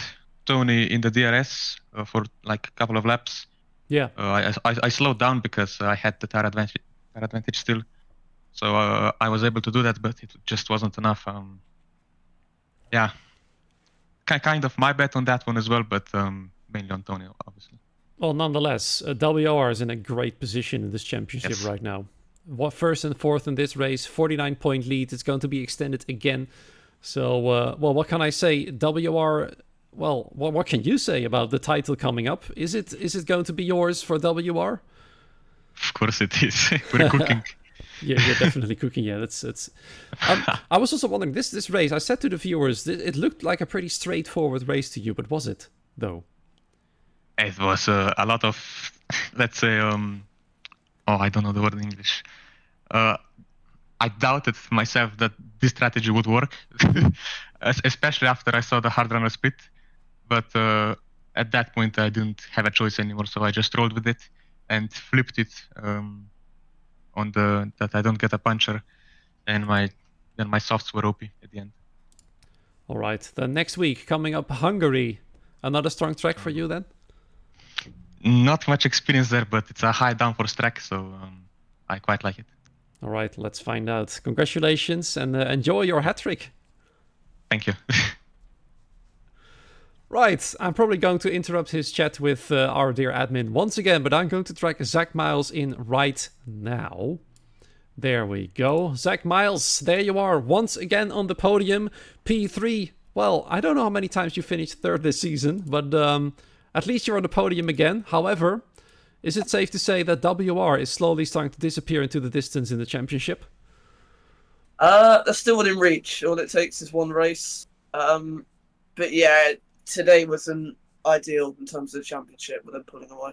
Tony in the DRS for like a couple of laps. Yeah. I slowed down because I had the tire advantage still, so I was able to do that, but it just wasn't enough. Yeah, kind of my bet on that one as well, but mainly on Tony, obviously. Well, nonetheless, WR is in a great position in this championship Yes. right now. First and fourth in this race, 49-point lead. It's going to be extended again. So, well, what can I say? WR. Well, what can you say about the title coming up? Is it going to be yours for WR? Of course it is. We're cooking. Yeah, you're definitely cooking. Yeah, that's. I was also wondering this race. I said to the viewers, it looked like a pretty straightforward race to you, but was it though? It was a lot of, let's say, I don't know the word in English. I doubted myself that this strategy would work, especially after I saw the hard runner split. But at that point, I didn't have a choice anymore, so I just rolled with it and flipped it on that I don't get a puncher, and my softs were OP at the end. All right. Then next week coming up, Hungary. Another strong track for you then. Not much experience there, but it's a high downforce track, so I quite like it. All right, let's find out. Congratulations and enjoy your hat trick. Thank you. Right, I'm probably going to interrupt his chat with our dear admin once again, but I'm going to track Zach Miles in right now. There we go. Zach Miles, there you are, once again on the podium. P3, well, I don't know how many times you finished third this season, but at least you're on the podium again. However, is it safe to say that WR is slowly starting to disappear into the distance in the championship? They're still within reach. All it takes is one race. But yeah, today wasn't ideal in terms of the championship with them pulling away.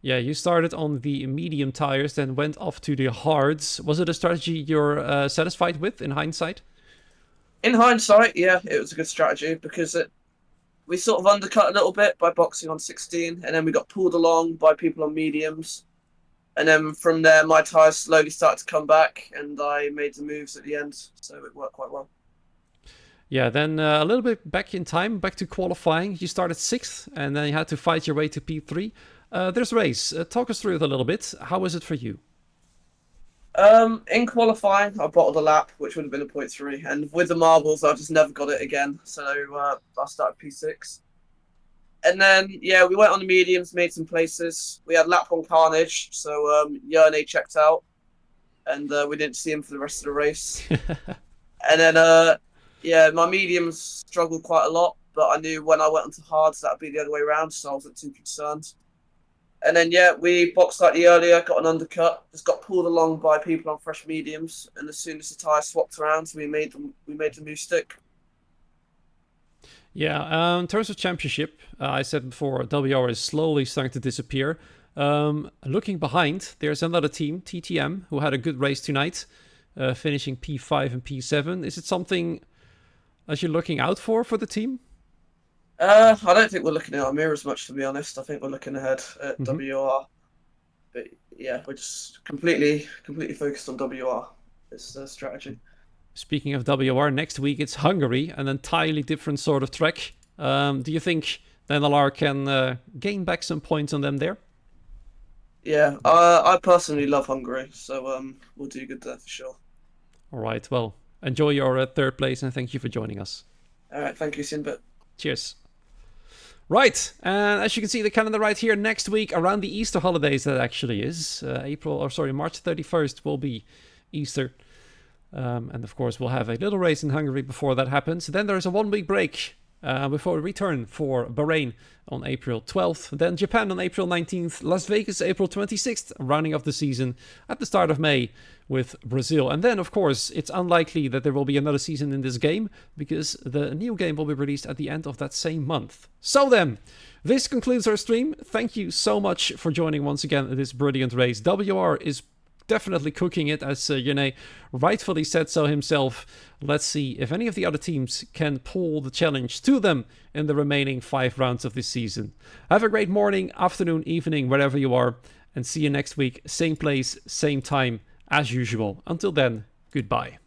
Yeah, you started on the medium tires, then went off to the hards. Was it a strategy you're satisfied with in hindsight? In hindsight, yeah, it was a good strategy because we sort of undercut a little bit by boxing on 16, and then we got pulled along by people on mediums. And then from there, my tires slowly started to come back, and I made the moves at the end, so it worked quite well. Yeah, then a little bit back in time, back to qualifying. You started 6th, and then you had to fight your way to P3. There's a race. Talk us through it a little bit. How was it for you? In qualifying, I bottled a lap, which would have been a .3, and with the marbles, I just never got it again. So I started P6, and then yeah, we went on the mediums, made some places. We had lap 1 carnage, so Yerne checked out, and we didn't see him for the rest of the race. And then yeah, my mediums struggled quite a lot, but I knew when I went onto hards that'd be the other way around, so I wasn't too concerned. And then, yeah, we boxed slightly earlier, got an undercut, just got pulled along by people on fresh mediums. And as soon as the tyre swapped around, we made the move stick. Yeah, in terms of championship, I said before, WR is slowly starting to disappear. Looking behind, there's another team, TTM, who had a good race tonight, finishing P5 and P7. Is it something that you're looking out for the team? I don't think we're looking at our mirrors much, to be honest. I think we're looking ahead at WR. But yeah, we're just completely focused on WR this strategy. Speaking of WR, next week it's Hungary, an entirely different sort of track. Do you think NLR can gain back some points on them there? Yeah, I personally love Hungary, so we'll do good there for sure. All right, well, enjoy your third place, and thank you for joining us. All right, thank you, Sinbit. Cheers. Right, and as you can see the calendar right here, next week around the Easter holidays that actually is, March 31st will be Easter. And of course we'll have a little race in Hungary before that happens. Then there's a 1 week break before we return for Bahrain on April 12th. Then Japan on April 19th. Las Vegas April 26th, rounding off the season at the start of May with Brazil. And then, of course, it's unlikely that there will be another season in this game because the new game will be released at the end of that same month. So then, this concludes our stream. Thank you so much for joining once again this brilliant race. WR is definitely cooking it, as Yone rightfully said so himself. Let's see if any of the other teams can pull the challenge to them in the remaining 5 rounds of this season. Have a great morning, afternoon, evening, wherever you are, and see you next week. Same place, same time, as usual. Until then, goodbye.